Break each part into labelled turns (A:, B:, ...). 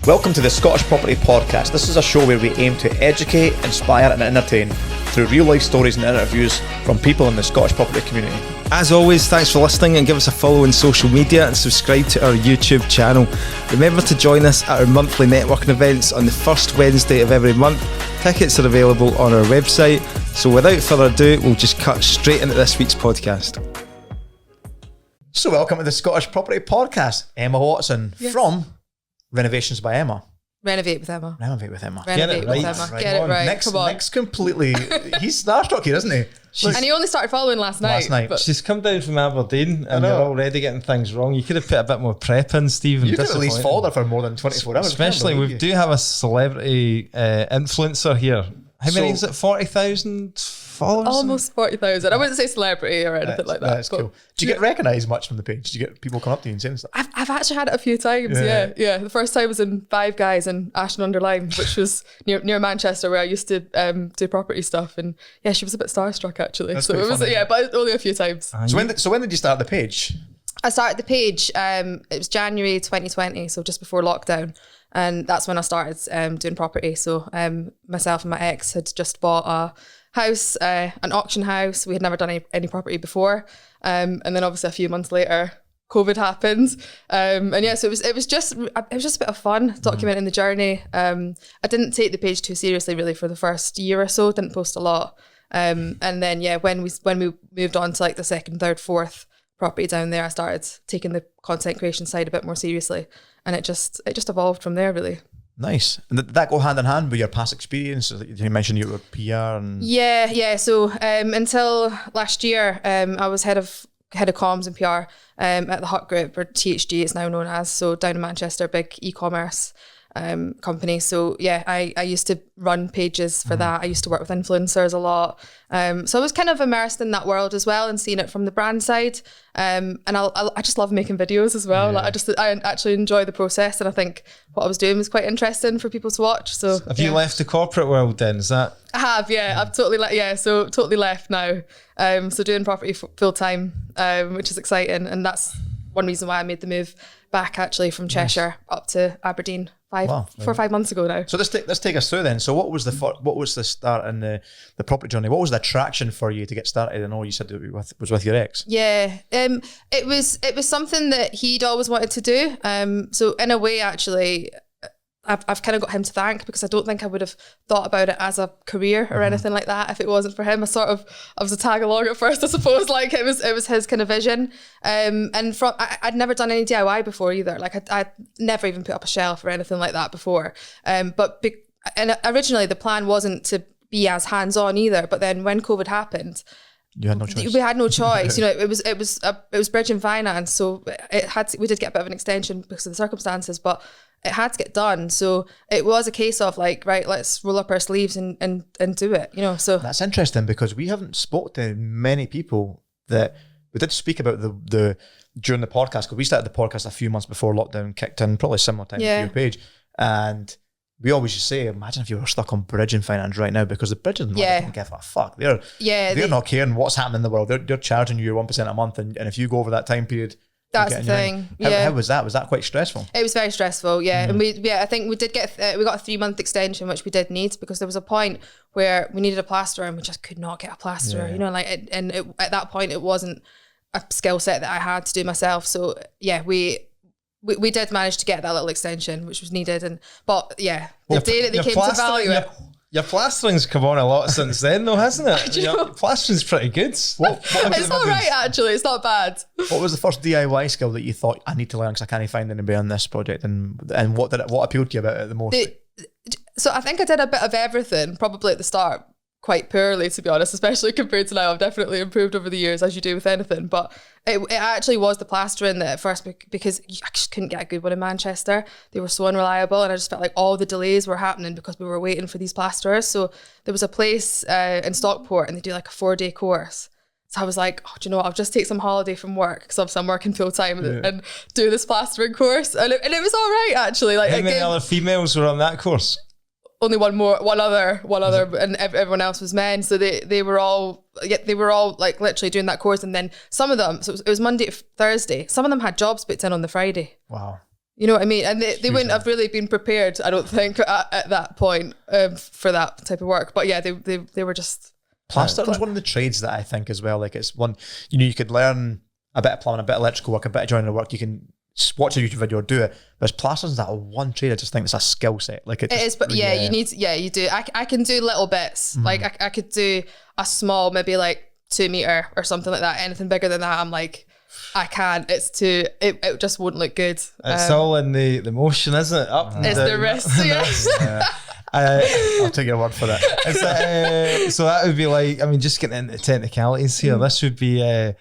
A: Welcome to the Scottish Property Podcast. This is a show where we aim to educate, inspire and entertain through real life stories and interviews from people in the Scottish property community.
B: As always, thanks for listening and give us a follow on social media and subscribe to our YouTube channel. Remember to join us at our monthly networking events on the first Wednesday of every month. Tickets are available on our website. So without further ado, we'll just cut straight into this week's podcast.
A: So welcome to the Scottish Property Podcast. Emma Watson from Renovations by Emma.
C: Renovate with Emma.
A: Renovate with Emma.
C: Renovate with Emma. Get it right.
A: Nick's,
C: Come on.
A: Nick's completely, he's starstruck here, isn't he?
C: And he only started following last night.
A: But
B: She's come down from Aberdeen and you're already getting things wrong. You could have put a bit more prep in, Stephen.
A: You could at least follow her for more than 24 hours.
B: Especially, we do have a celebrity influencer here. How many is it? 40,000 followers?
C: Almost 40,000. I wouldn't say celebrity or anything like that.
A: That's cool. Do you get recognised much from the page? Do you get people come up to you and saying stuff?
C: I've actually had it a few times, yeah. The first time was in Five Guys in Ashton-under-Lyme, which was near Manchester, where I used to do property stuff. And yeah, she was a bit starstruck actually.
A: That's
C: so it was
A: funny.
C: but only a few times.
A: So when did you start the page?
C: I started the page, it was January 2020, so just before lockdown. And that's when I started doing property. So myself and my ex had just bought a house, an auction house. We had never done any property before. And then obviously a few months later, COVID happened. And yeah, so it was just a bit of fun documenting the journey. I didn't take the page too seriously really for the first year or so, didn't post a lot. And then yeah, when we moved on to like the second, third, fourth property down there, I started taking the content creation side a bit more seriously. And it just evolved from there, really.
A: Nice. And did that go hand in hand with your past experience? You mentioned you were PR and...
C: Yeah. So until last year, I was head of comms and PR at the Hut Group, or THG it's now known as, so down in Manchester, big e-commerce company. So yeah, I used to run pages for that. I used to work with influencers a lot. So I was kind of immersed in that world as well and seeing it from the brand side. And I just love making videos as well.
A: Yeah.
C: Like I actually enjoy the process, and I think what I was doing was quite interesting for people to watch. So
B: have you left the corporate world then? Is that?
C: I have, yeah. I've totally left now. So doing property full time, which is exciting, and that's one reason why I made the move back actually from Cheshire up to Aberdeen 4 or 5 months ago now.
A: So let's take us through then. So what was the start in the property journey? What was the attraction for you to get started? I know you said it was with your ex.
C: Yeah, it was something that he'd always wanted to do. So in a way, actually, I've kind of got him to thank, because I don't think I would have thought about it as a career or anything like that if it wasn't for him. I was a tag along at first, I suppose. Like it was his kind of vision. And I'd never done any DIY before either. Like I'd never even put up a shelf or anything like that before. And originally the plan wasn't to be as hands-on either. But then when COVID happened,
A: you had no choice.
C: We had no choice. You know, it was bridging finance, so we did get a bit of an extension because of the circumstances, but it had to get done. So it was a case of like, right, let's roll up our sleeves and do it, you know. So
A: that's interesting, because we haven't spoke to many people that we did speak about the during the podcast, because we started the podcast a few months before lockdown kicked in, probably similar time to your page. And we always just say, imagine if you were stuck on bridging finance right now, because the bridging market don't give a fuck. They're not caring what's happening in the world. They're charging you 1% a month, and if you go over that time period,
C: that's the thing.
A: How was that? Was that quite stressful?
C: It was very stressful, yeah. And I think we did get we got a 3-month extension, which we did need, because there was a point where we needed a plasterer and we just could not get a plasterer. You know, like at that point it wasn't a skill set that I had to do myself. So yeah, we did manage to get that little extension, which was needed. But yeah, the day that they came to value it.
B: Your plastering's come on a lot since then, though, hasn't it?
C: Your
B: plastering's pretty good.
C: It's all right, actually. It's not bad.
A: What was the first DIY skill that you thought, I need to learn because I can't find anybody on this project? And what appealed to you about it the most?
C: So I think I did a bit of everything, probably at the start, quite poorly, to be honest, especially compared to now. I've definitely improved over the years, as you do with anything. But it actually was the plastering that at first, because I just couldn't get a good one in Manchester. They were so unreliable, and I just felt like all the delays were happening because we were waiting for these plasterers. So there was a place in Stockport, and they do like a 4-day course. So I was like, oh, do you know what? I'll just take some holiday from work, because obviously I'm working full time and do this plastering course. And it was all right, actually. Like,
B: how many other females were on that course?
C: Only one other, and everyone else was men. So they were all like literally doing that course. And then some of them, so it was Monday to Thursday. Some of them had jobs booked in on the Friday.
A: Wow.
C: You know what I mean? And they wouldn't have really been prepared, I don't think, at that point for that type of work. But yeah, they were just...
A: Plastering is one of the trades that I think as well, like it's one, you could learn a bit of plumbing, a bit of electrical work, a bit of joinery work, you can watch a YouTube video or do it. But plastering's that one trade, I just think it's a skill set. Like it is,
C: but yeah, you do. I can do little bits. Like I could do a small, maybe like 2 meter or something like that. Anything bigger than that, I'm like, I can't. It just wouldn't look good.
B: It's all in the motion, isn't it? Up and
C: it's
B: down.
C: the wrist, yeah.
A: I'll take your word for it.
B: So that would be like, I mean, just getting into technicalities here, this would be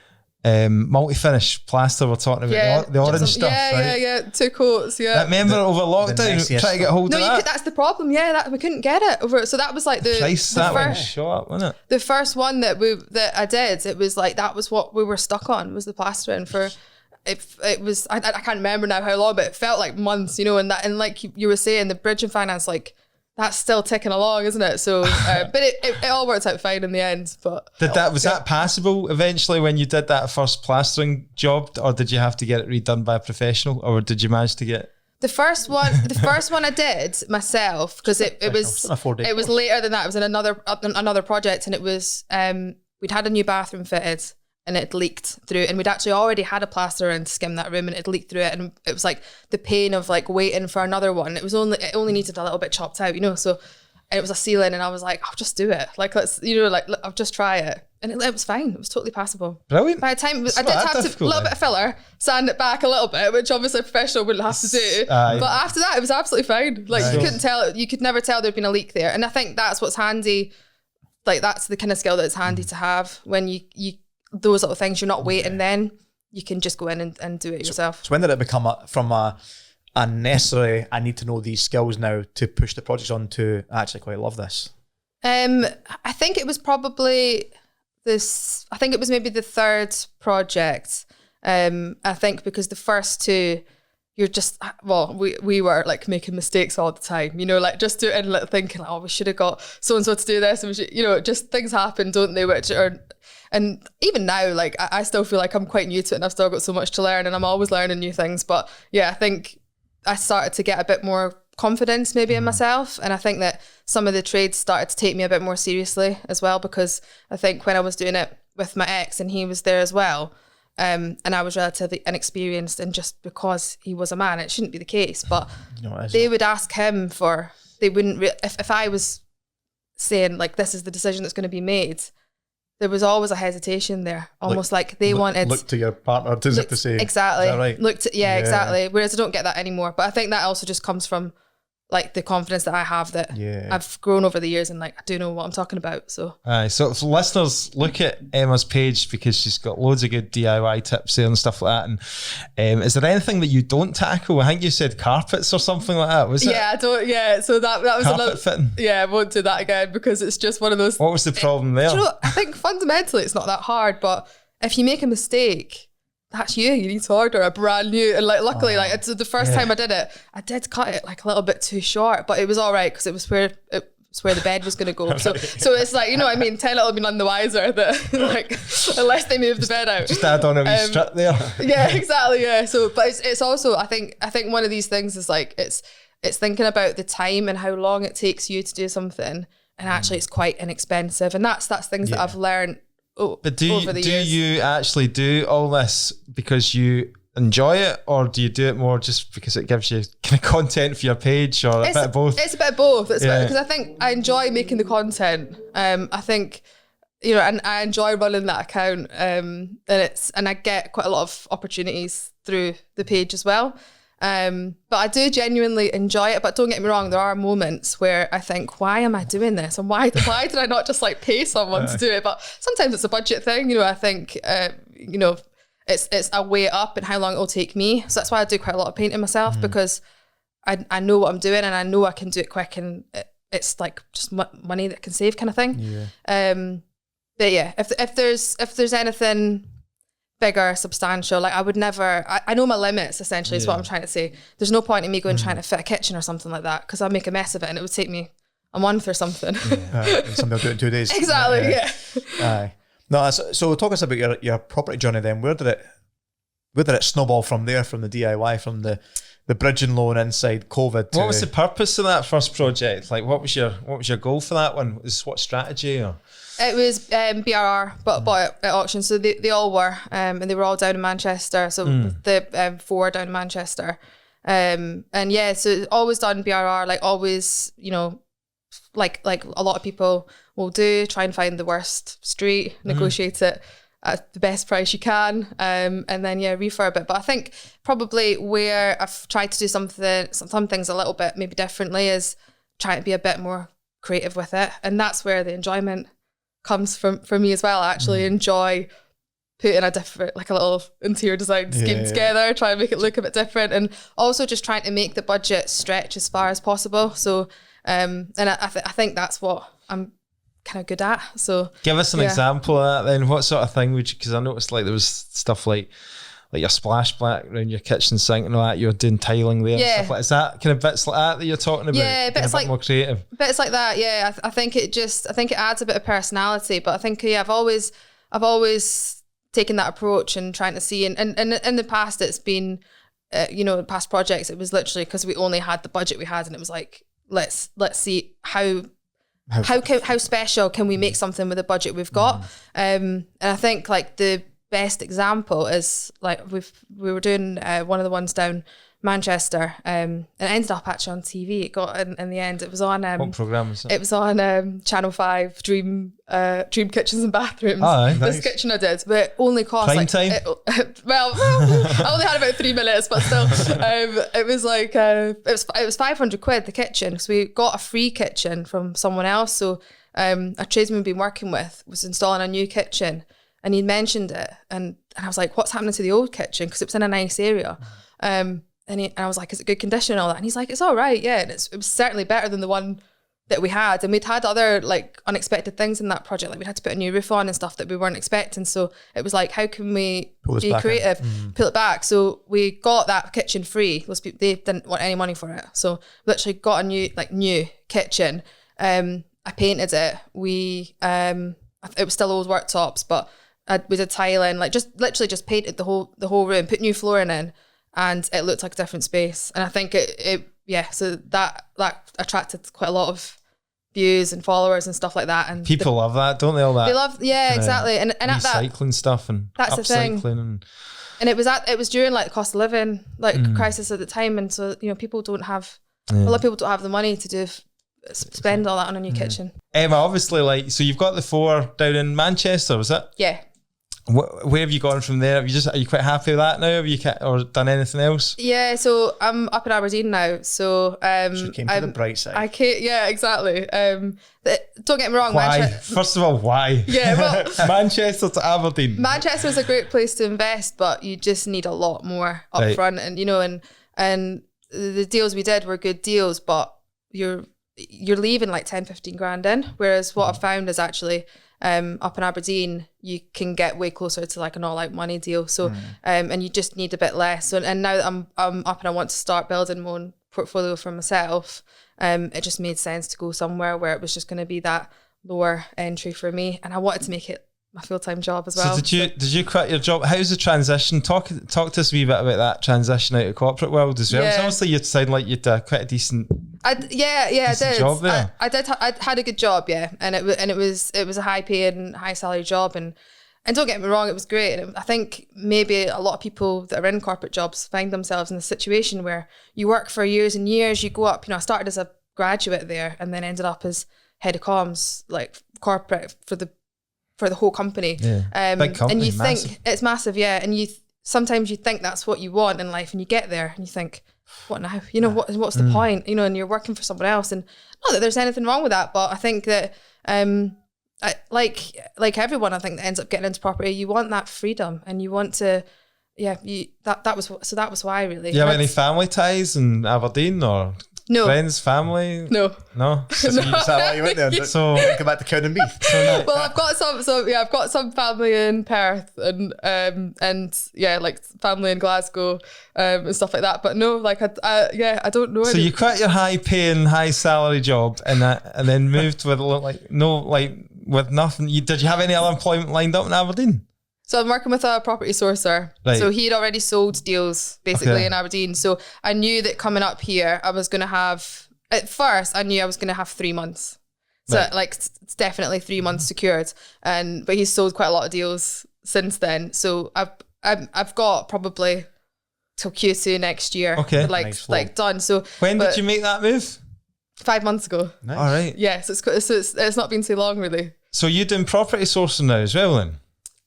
B: multi-finish plaster we're talking about, the orange stuff, right?
C: Yeah, 2 coats, yeah.
B: That member over lockdown, try to get hold of that.
C: That's the problem, yeah, we couldn't get it over. So that was like the
B: price that one shot, wasn't it?
C: The first one that I did, it was like, that was what we were stuck on, was the plastering for... It was, I can't remember now how long, but it felt like months, you know, and like you were saying, the bridge and finance, like, that's still ticking along, isn't it? So, but it all worked out fine in the end. But
B: was that passable eventually when you did that first plastering job, or did you have to get it redone by a professional, or did you manage to get
C: the first one? The first one I did myself, because it was later than that. It was in another project, and it was we'd had a new bathroom fitted. And it leaked through, and we'd actually already had a plaster and skim that room, and it leaked through it, and it was like the pain of like waiting for another one. It only needed a little bit chopped out, you know. So, and it was a ceiling, and I was like, I'll just do it. Like I'll just try it, and it was fine. It was totally passable.
B: Brilliant.
C: By the time I did have to a little bit of filler, sand it back a little bit, which obviously a professional wouldn't have to do. But after that, it was absolutely fine. Like you couldn't tell, you could never tell there'd been a leak there, and I think that's what's handy. Like that's the kind of skill that's handy to have when you those little things, you're not waiting then, you can just go in and do it yourself.
A: So when did it become from a necessary, I need to know these skills now to push the projects on to, I actually quite love this?
C: I think it was probably I think it was maybe the 3rd project. I think because the first 2, you're just, well, we were like making mistakes all the time, you know, like just doing, like, thinking, like, oh, we should have got so-and-so to do this. And we should, you know, just things happen, don't they? And even now, like, I still feel like I'm quite new to it, and I've still got so much to learn, and I'm always learning new things. But yeah, I think I started to get a bit more confidence maybe in myself. And I think that some of the trades started to take me a bit more seriously as well, because I think when I was doing it with my ex and he was there as well, and I was relatively inexperienced, and just because he was a man, it shouldn't be the case, but they would ask him they wouldn't, if I was saying like, this is the decision that's going to be made, there was always a hesitation there, almost like they wanted... Look
A: to your partner to say...
C: Exactly.
A: Is that right?
C: Yeah, exactly. Whereas I don't get that anymore. But I think that also just comes from like the confidence that I have, that I've grown over the years, and like I do know what I'm talking about. So
B: so if listeners look at Emma's page, because she's got loads of good DIY tips there and stuff like that. And is there anything that you don't tackle? I think you said carpets or something like that, was it?
C: Yeah, I don't. Yeah, so that was
B: carpet fitting.
C: Yeah, I won't do that again, because it's just one of those.
B: What was the problem there?
C: You know, I think fundamentally it's not that hard, but if you make a mistake, that's you need to order a brand new. And like, luckily, like it's the first time I did cut it like a little bit too short, but it was all right, because it was where the bed was going to go. So it's like, you know what I mean, Tenant will be none the wiser that like, unless they move the bed out.
B: Just add on a wee strip there.
C: Yeah, exactly. Yeah. So, but it's also, I think one of these things is like, it's thinking about the time and how long it takes you to do something. And actually it's quite inexpensive. And that's things that I've learned.
B: But do you actually do all this because you enjoy it, or do you do it more just because it gives you kind of content for your page, or a bit of both?
C: It's a bit of both. Because I think I enjoy making the content. I think, you know, and I enjoy running that account. And I get quite a lot of opportunities through the page as well. But I do genuinely enjoy it. But don't get me wrong, there are moments where I think, why am I doing this? And why did I not just like pay someone to do it? But sometimes it's a budget thing. You know, I think, you know, it's a way up and how long it'll take me. So that's why I do quite a lot of painting myself, because I know what I'm doing, and I know I can do it quick, and it's like just money that can save kind of thing. Yeah. But yeah, if there's anything bigger, substantial, like I would never, I know my limits essentially is what I'm trying to say. There's no point in me going trying to fit a kitchen or something like that, because I'll make a mess of it and it would take me a month or something.
A: And somebody will do it in 2 days.
C: Exactly, yeah.
A: No, so talk us about your property journey then. Where did it snowball from there, from the DIY, from the the bridging loan inside COVID.
B: What was the purpose of that first project? Like, what was your goal for that one? What strategy or?
C: It was BRR, but bought at auction. So they all were, and they were all down in Manchester. So the 4 down in Manchester. And yeah, so it's always done BRR, like always, you know, like a lot of people will do, try and find the worst street, negotiate it at the best price you can, and then refurb it. But I think probably where I've tried to do some things a little bit maybe differently is trying to be a bit more creative with it, and that's where the enjoyment comes from for me as well. I actually enjoy putting a different, like a little interior design scheme together, try and make it look a bit different, and also just trying to make the budget stretch as far as possible. So and I think that's what I'm kind of good at. So
B: give us an example of that then. What sort of thing would you, because I noticed like there was stuff like your splash black around your kitchen sink and all that, you're doing tiling there and stuff like, is that kind of bits like that you're talking about?
C: Yeah, bits like
B: more creative.
C: Bits like that, yeah. I think it adds a bit of personality, but I think I've always taken that approach and trying to see, and in the past it's been past projects, it was literally because we only had the budget we had, and it was like, let's see how special can we make something with the budget we've got. And I think like the best example is like we were doing one of the ones down Manchester, and it ended up actually on TV. It got in the end. It was on
B: what programme was it?
C: It was on Channel 5 Dream Kitchens and Bathrooms.
B: Oh, nice.
C: This kitchen I did, but it only cost
B: prime
C: like
B: time.
C: I only had about 3 minutes, but still, it was like it was 500 quid the kitchen, because we got a free kitchen from someone else. So a tradesman we've been working with was installing a new kitchen, and he mentioned it, and I was like, what's happening to the old kitchen, because it was in a nice area. And I was like, is it good condition and all that? And he's like, it's all right, yeah. And it was certainly better than the one that we had. And we'd had other like unexpected things in that project. Like we'd had to put a new roof on and stuff that we weren't expecting. So it was like, how can we be creative, pull it back? So we got that kitchen free. Those people, they didn't want any money for it. So literally got a new kitchen. I painted it. It was still old worktops, but we did tiling, like literally just painted the whole room, put new flooring in, and it looked like a different space. And I think so that attracted quite a lot of views and followers and stuff like that. And
B: people love that, don't they? All that.
C: They love, exactly. And at that,
B: recycling stuff and
C: that's
B: upcycling.
C: The thing. And it was during like cost of living crisis at the time, and so people don't have a lot of people don't have the money to spend all that on a new kitchen.
B: Emma, obviously, so you've got the 4 down in Manchester, was it?
C: Yeah.
B: Where have you gone from there? Are you quite happy with that now? Have you done anything else?
C: Yeah, so I'm up in Aberdeen now. So
A: she came to the bright side.
C: I can't. Yeah, exactly. Don't get me wrong.
B: Why? First of all, why?
C: Yeah, well,
B: Manchester to Aberdeen.
C: Manchester is a great place to invest, but you just need a lot more upfront, and the deals we did were good deals, but you're leaving like 10-15 grand in. Whereas what I've found is actually up in Aberdeen, you can get way closer to like an all-out money deal. So and you just need a bit less. So, and now that I'm up and I want to start building my own portfolio for myself, it just made sense to go somewhere where it was just going to be that lower entry for me, and I wanted to make it my full-time job as well.
B: So did you quit your job? How's the transition? Talk to us a wee bit about that transition out of corporate world as well. So obviously you sound like you'd quite a decent
C: I did.
B: job there.
C: I did. I had a good job, and it was a high paying, high salary job, and don't get me wrong, it was great. And I think maybe a lot of people that are in corporate jobs find themselves in a situation where you work for years and years. You go up. I started as a graduate there, and then ended up as head of comms, like corporate for the whole company.
B: Yeah. Big company,
C: and you
B: massive.
C: think it's massive, and sometimes you think that's what you want in life, and you get there and you think, what now? What's the point? And you're working for someone else, and not that there's anything wrong with that, but I think that like everyone, I think that ends up getting into property, you want that freedom, and you want to, that was why really.
B: Do you have any family ties in Aberdeen or?
C: No.
B: Friends, family?
C: No.
A: So is that why you went there?
B: So
A: come back to Cow and Beef.
C: Well, I've got some family in Perth and like family in Glasgow and stuff like that. But no, like I don't know.
B: So you quit your high-paying, high-salary job and then moved with with nothing. Did you have any other employment lined up in Aberdeen?
C: So I'm working with a property sourcer.
B: Right.
C: So he had already sold deals basically
B: Okay.
C: in Aberdeen. So I knew that coming up here, I was going to have, at first I knew I was going to have 3 months. So
B: Right.
C: like it's definitely 3 months secured. But he's sold quite a lot of deals since then. So I've got probably till Q2 next year.
B: Okay.
C: Like,
A: Nice flow.
C: like done. So
B: When
C: but
B: did you make that move?
C: 5 months ago.
A: Nice.
B: All right.
C: Yeah. So it's not been too long really.
B: So you're doing property sourcing now as well then?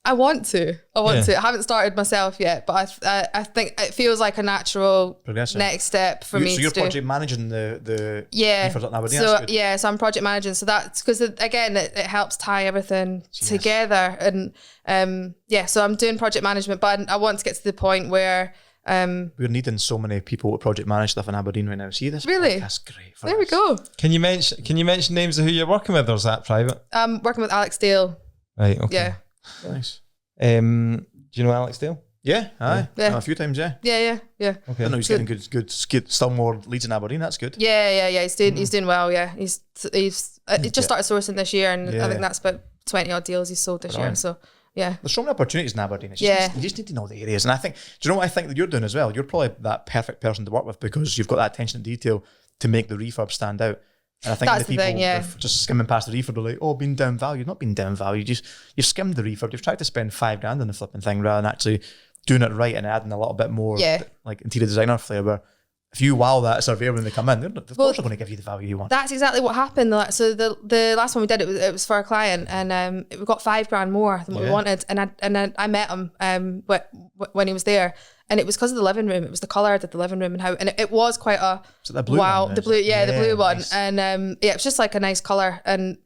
C: I want to. I
B: Yeah.
C: haven't started myself yet, but I think it feels like a natural
A: Progressive.
C: next step for me
A: So
C: to
A: you're
C: do.
A: project managing the
C: Yeah.
A: reefers up in Aberdeen.
C: So
A: That's good.
C: yeah, so I'm project managing. So that's because again, it helps tie everything together. And so I'm doing project management, but I want to get to the point where
A: We're needing so many people to project manage stuff in Aberdeen right now. See this?
C: Really?
A: That's great. For
C: there we
A: us.
C: go.
B: Can you mention names of who you're working with, or is that private?
C: I'm working with Alex Dale.
B: Right. Okay.
C: Yeah.
A: Nice.
B: Do you know Alex Dale?
A: Yeah, aye.
C: Yeah.
A: A few times, yeah.
C: Yeah.
B: Okay.
A: I know he's getting good still more leads in Aberdeen. That's good.
C: Yeah. He's doing well. Yeah. He's just started sourcing this year, and I think that's about 20 odd deals he's sold this year.
A: Right.
C: So yeah.
A: There's so many opportunities in Aberdeen. It's
C: Yeah.
A: you just need to know the areas. And I think, do you know what I think that you're doing as well? You're probably that perfect person to work with because you've got that attention to detail to make the refurb stand out. And I think
C: That's
A: the
C: the
A: people
C: thing, yeah.
A: are just skimming past the refurb are like, oh, being down value. Not being down value. You've skimmed the refurb. You've tried to spend $5,000 on the flipping thing rather than actually doing it right and adding a little bit more like interior designer flair. Where if you wow that surveyor when they come in, of course they're going to give you the value you want.
C: That's exactly what happened. So the last one we did, it was for a client, and we got $5,000 more than what we wanted. And I met him when he was there, and it was because of the living room. It was the colour of the living room and how, and it was quite a
A: So the blue
C: wow,
A: one,
C: the blue, the blue one,
A: nice.
C: and it was just like a nice colour, and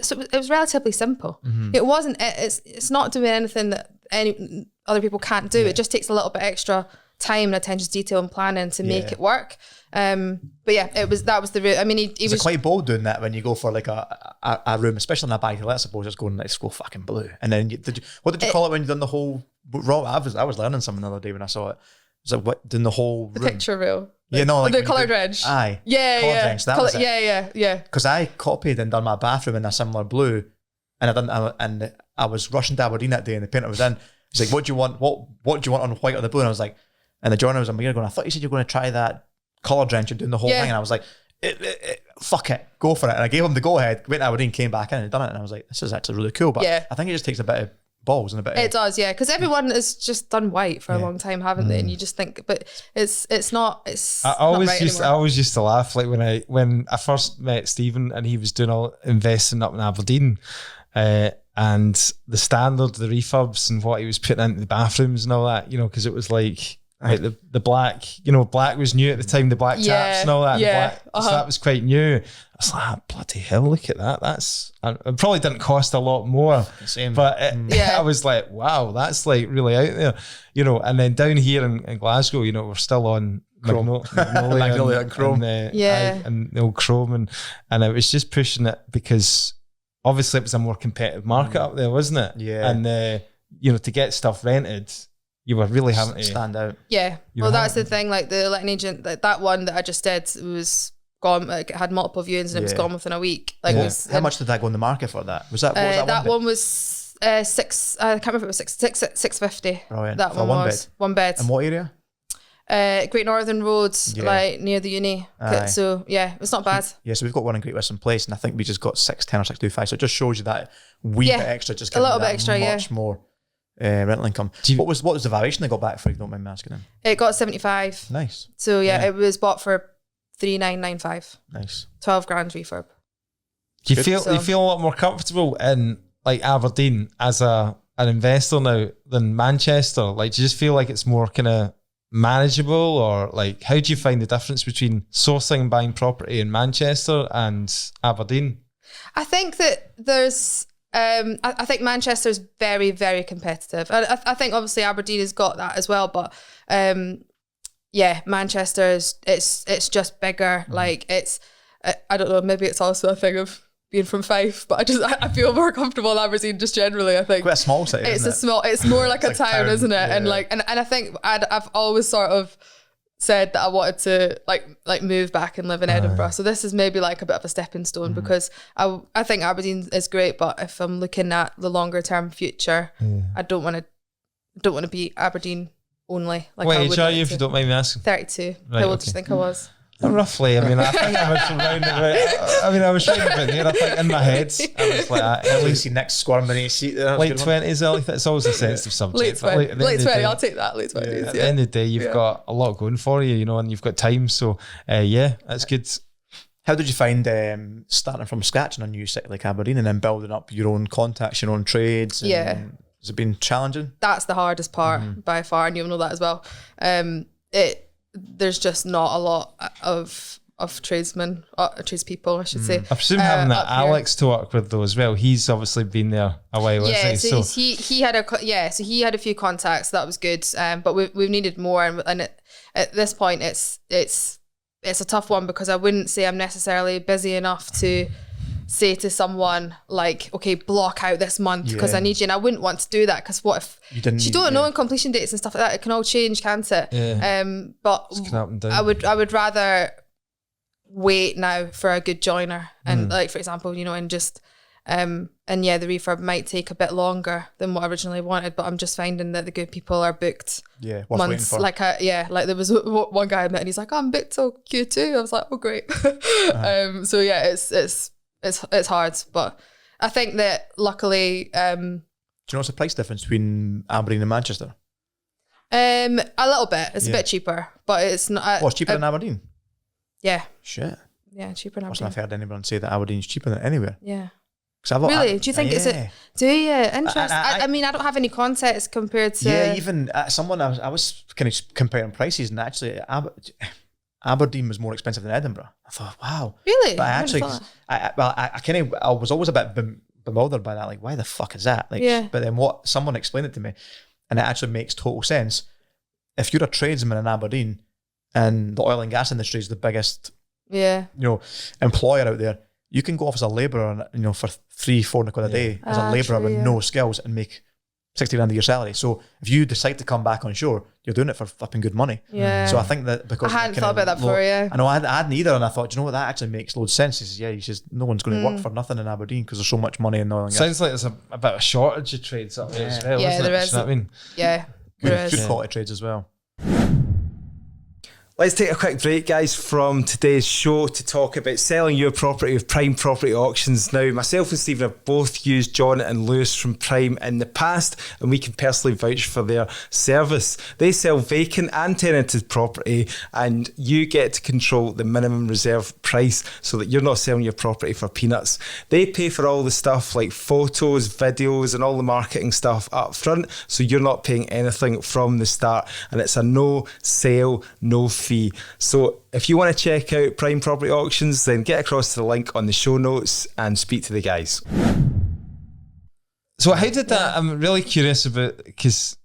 C: so it was relatively simple. It wasn't. It's not doing anything that any other people can't do. It just takes a little bit extra time and attention to detail and planning to make it work. But yeah, that was the route. I mean, he was
A: quite bold doing that when you go for like a room, especially in a buy-to-let. I suppose it's going, let's go fucking blue. And then what did you call it when you done the whole raw? I was learning something the other day when I saw it. It was like what doing the whole
C: the
A: room.
C: picture reel.
A: Yeah, no, like
C: the
A: when you
C: colour
A: do-
C: drench.
A: Aye,
C: Yeah,
A: colour
C: yeah.
A: drench, that was it.
C: Yeah.
A: Because I copied and done my bathroom in a similar blue, and I was rushing to Aberdeen that day, and the painter was in. He's like, "What do you want? What do you want on white or the blue?" And I was like, and the joiner was going, "I thought you said you were going to try that colour drench and doing the whole thing," and I was like, "Fuck it, go for it." And I gave him the go ahead. Went to Aberdeen, came back in and done it, and I was like, "This is actually really cool." But I think it just takes a bit of balls and a bit.
C: It does, yeah, because everyone has just done white for a long time, haven't they? And you just think, but it's not. It's
B: I always
C: not right
B: used
C: anymore.
B: to laugh like when I first met Stephen and he was doing all investing up in Aberdeen, and the standard, the refurbs and what he was putting into the bathrooms and all that, because it was like the black, black was new at the time, the black taps and all that.
C: Yeah,
B: and so that was quite new. I was like, bloody hell, look at that. It probably didn't cost a lot more,
A: Same.
B: but I was like, wow, that's like really out there, and then down here in Glasgow, we're still on Magnolia
A: and Chrome.
B: And the old Chrome, and it was just pushing it because obviously it was a more competitive market up there, wasn't it?
A: Yeah.
B: And to get stuff rented, you were really having to
A: stand out.
C: Yeah. Well, that's the thing. Like the letting agent, like that one that I just did was gone. Like it had multiple viewings and it was gone within a week. Like
A: How much did that go in the market for that? Was that what was that,
C: that
A: one
C: one was six. I can't remember if it was 650.
A: Brilliant.
C: That
A: For
C: one
A: one
C: was
A: bed?
C: 1 bed.
A: And what area?
C: Great Northern Road, like near the uni.
A: Aye.
C: So yeah, it's not bad.
A: Yeah, so we've got one in Great Western Place, and I think we just got 610 or 625. So it just shows you that wee bit extra, just
C: a little
A: gives you
C: bit extra,
A: much more rental income. What was the valuation they got back for? If you don't mind me asking him.
C: It got 75.
A: Nice.
C: So it was bought for 3,995.
A: Nice.
C: 12 grand refurb.
B: Do you feel a lot more comfortable in like Aberdeen as an investor now than Manchester? Like, do you just feel like it's more kind of manageable, or like how do you find the difference between sourcing and buying property in Manchester and Aberdeen?
C: I think that there's I think Manchester's very, very competitive. I think obviously Aberdeen has got that as well, but Manchester's it's just bigger. Like it's I don't know, maybe it's also a thing of being from Fife, but I feel more comfortable in Aberdeen just generally. I think
A: Quite a small city.
C: it's more like a town, isn't it?
A: Yeah.
C: And like and I think I've always sort of said that I wanted to like move back and live in Edinburgh. So this is maybe like a bit of a stepping stone because I think Aberdeen is great, but if I'm looking at the longer term future, I don't want to don't want to be Aberdeen only. Like,
B: what
C: I
B: age
C: would
B: are
C: like
B: you, if
C: to.
B: you don't mind me asking?
C: 32.
B: Right,
C: How old do
B: okay.
C: you think I was?
B: Roughly, I mean, I think I was around about, I was trying about there, I think in my head, I was like,
A: At least you next squirm in a seat there.
B: late 20s, early, it's always a sensitive subject.
C: Late
B: but at the
C: 20.
B: end of the
C: Late 20.
B: day-
C: I'll take that. Late 20s.
B: At the end of the day, you've got a lot going for you, you know, and you've got time. So, yeah, that's good.
A: How did you find starting from scratch in a new city like Aberdeen and then building up your own contacts, your own trades? And
C: Yeah.
A: Has it been challenging?
C: That's the hardest part by far, and you'll know that as well. There's just not a lot of tradesmen, tradespeople, I should say.
B: I presume having that
C: up here.
B: Alex to work with though as well. He's obviously been there a while,
C: Yeah,
B: isn't
C: so
B: he?
C: he had a few contacts, that was good. But we've needed more, and at this point it's a tough one, because I wouldn't say I'm necessarily busy enough to say to someone like, okay, block out this month because I need you, and I wouldn't want to do that, because what if you don't know completion dates and stuff like that? It can all change, can't it?
B: Yeah.
C: But
B: It's up and down.
C: I would rather wait now for a good joiner, and like, for example, you know, and just and yeah, the refurb might take a bit longer than what I originally wanted, but I'm just finding that the good people are booked
A: Yeah, worth waiting
C: months.
A: for.
C: Like there was one guy I met, and he's like, I'm booked till Q2. I was like, oh great. So yeah, it's hard, but I think that luckily
A: Do you know what's the price difference between Aberdeen and Manchester?
C: a little bit. It's a bit cheaper, but it's not.
A: It's cheaper than Aberdeen?
C: Yeah,
A: Shit.
C: yeah, cheaper than
A: I wasn't
C: Aberdeen.
A: heard anyone say that Aberdeen's cheaper than anywhere.
C: Yeah.
A: Really?
C: Do you think it's a? Do you? Interesting. I mean, I don't have any context compared to.
A: Yeah, even someone I was kind of comparing prices, and actually Aberdeen was more expensive than Edinburgh. I thought, wow.
C: Really?
A: But I
C: I
A: actually,
C: wouldn't have
A: I was always a bit bewildered by that. Like, why the fuck is that? Like,
C: Yeah.
A: But then someone explained it to me, and it actually makes total sense. If you're a tradesman in Aberdeen, and the oil and gas industry is the biggest,
C: Yeah.
A: employer out there, you can go off as a labourer, for 300-400 quid a day as a labourer with no skills and make 60 grand a year salary. So if you decide to come back on shore, you're doing it for flipping good money.
C: Yeah.
A: So I think that because
C: I hadn't thought about that before, yeah.
A: I know I hadn't either, and I thought, you know what, that actually makes loads of sense. He says no one's going to work for nothing in Aberdeen because there's so much money in oil and gas.
B: Sounds like there's a bit of a shortage of trades up there as well,
C: Yeah,
B: isn't
C: there
B: it?
C: is.
B: Do you know what I mean?
C: Yeah. There is.
A: Good quality trades as well.
B: Let's take a quick break, guys, from today's show to talk about selling your property with Prime Property Auctions. Now, myself and Stephen have both used John and Lewis from Prime in the past, and we can personally vouch for their service. They sell vacant and tenanted property, and you get to control the minimum reserve price so that you're not selling your property for peanuts. They pay for all the stuff like photos, videos, and all the marketing stuff up front, so you're not paying anything from the start, and it's a no sale, no fee. So if you want to check out Prime Property Auctions, then get across to the link on the show notes and speak to the guys. So how did that, I'm really curious about, because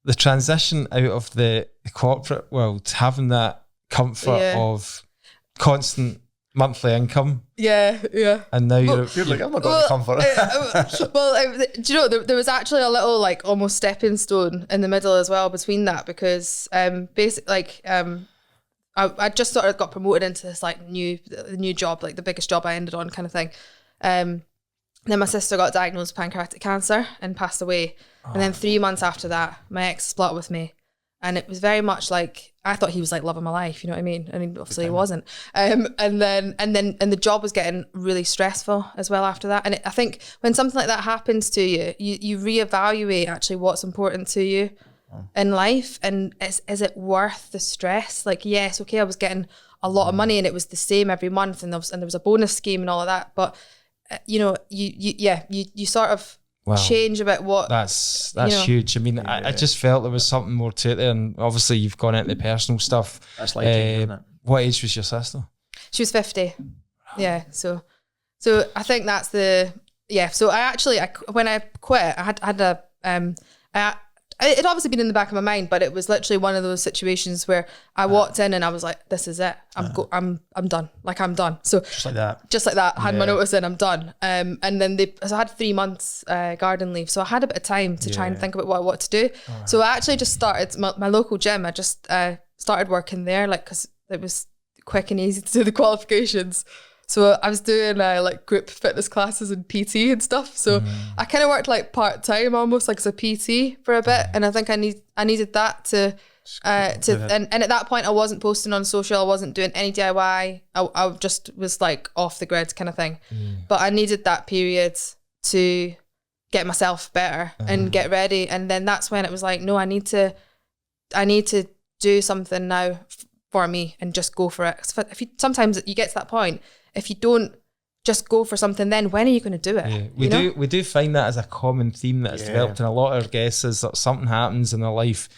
B: the transition out of the corporate world, having that comfort of constant monthly income,
C: Yeah.
B: and now you're
A: like, I'm not going to comfort.
C: Do you know, there was actually a little like almost stepping stone in the middle as well between that, because I just sort of got promoted into this like new job, like the biggest job I ended on kind of thing. Then my sister got diagnosed with pancreatic cancer and passed away. And then 3 months after that, my ex split up with me. And it was very much like, I thought he was like love of my life, you know what I mean? And obviously he wasn't. And the job was getting really stressful as well after that. And I think when something like that happens to you, you reevaluate actually what's important to you in life, and is it worth the stress? Like, yes, okay, I was getting a lot of money and it was the same every month, and there was a bonus scheme and all of that, but you sort of change about what
B: that's
C: know.
B: huge. I mean, I just felt there was something more to it there, and obviously you've gone into the personal stuff.
A: That's like isn't it?
B: What age was your sister?
C: She was 50. Yeah, so I think that's so when I quit, I had it had obviously been in the back of my mind, but it was literally one of those situations where I walked in and I was like, this is it. I'm done. Like, I'm done. So
A: Just like that.
C: Had my notice in, I'm done. And then so I had 3 months garden leave. So I had a bit of time to try and think about what to do. So I actually just started my local gym. I just started working there, like, cause it was quick and easy to do the qualifications. So I was doing like group fitness classes and PT and stuff. So I kind of worked like part-time almost like as a PT for a bit. And I think I needed that to and at that point I wasn't posting on social, I wasn't doing any DIY. I just was like off the grid kind of thing. But I needed that period to get myself better and get ready. And then that's when it was like, no, I need to do something now for me and just go for it. Sometimes you get to that point, if you don't just go for something, then when are you going to do it?
B: Yeah. We do find that as a common theme that has developed in a lot of our guests, is that something happens in their life,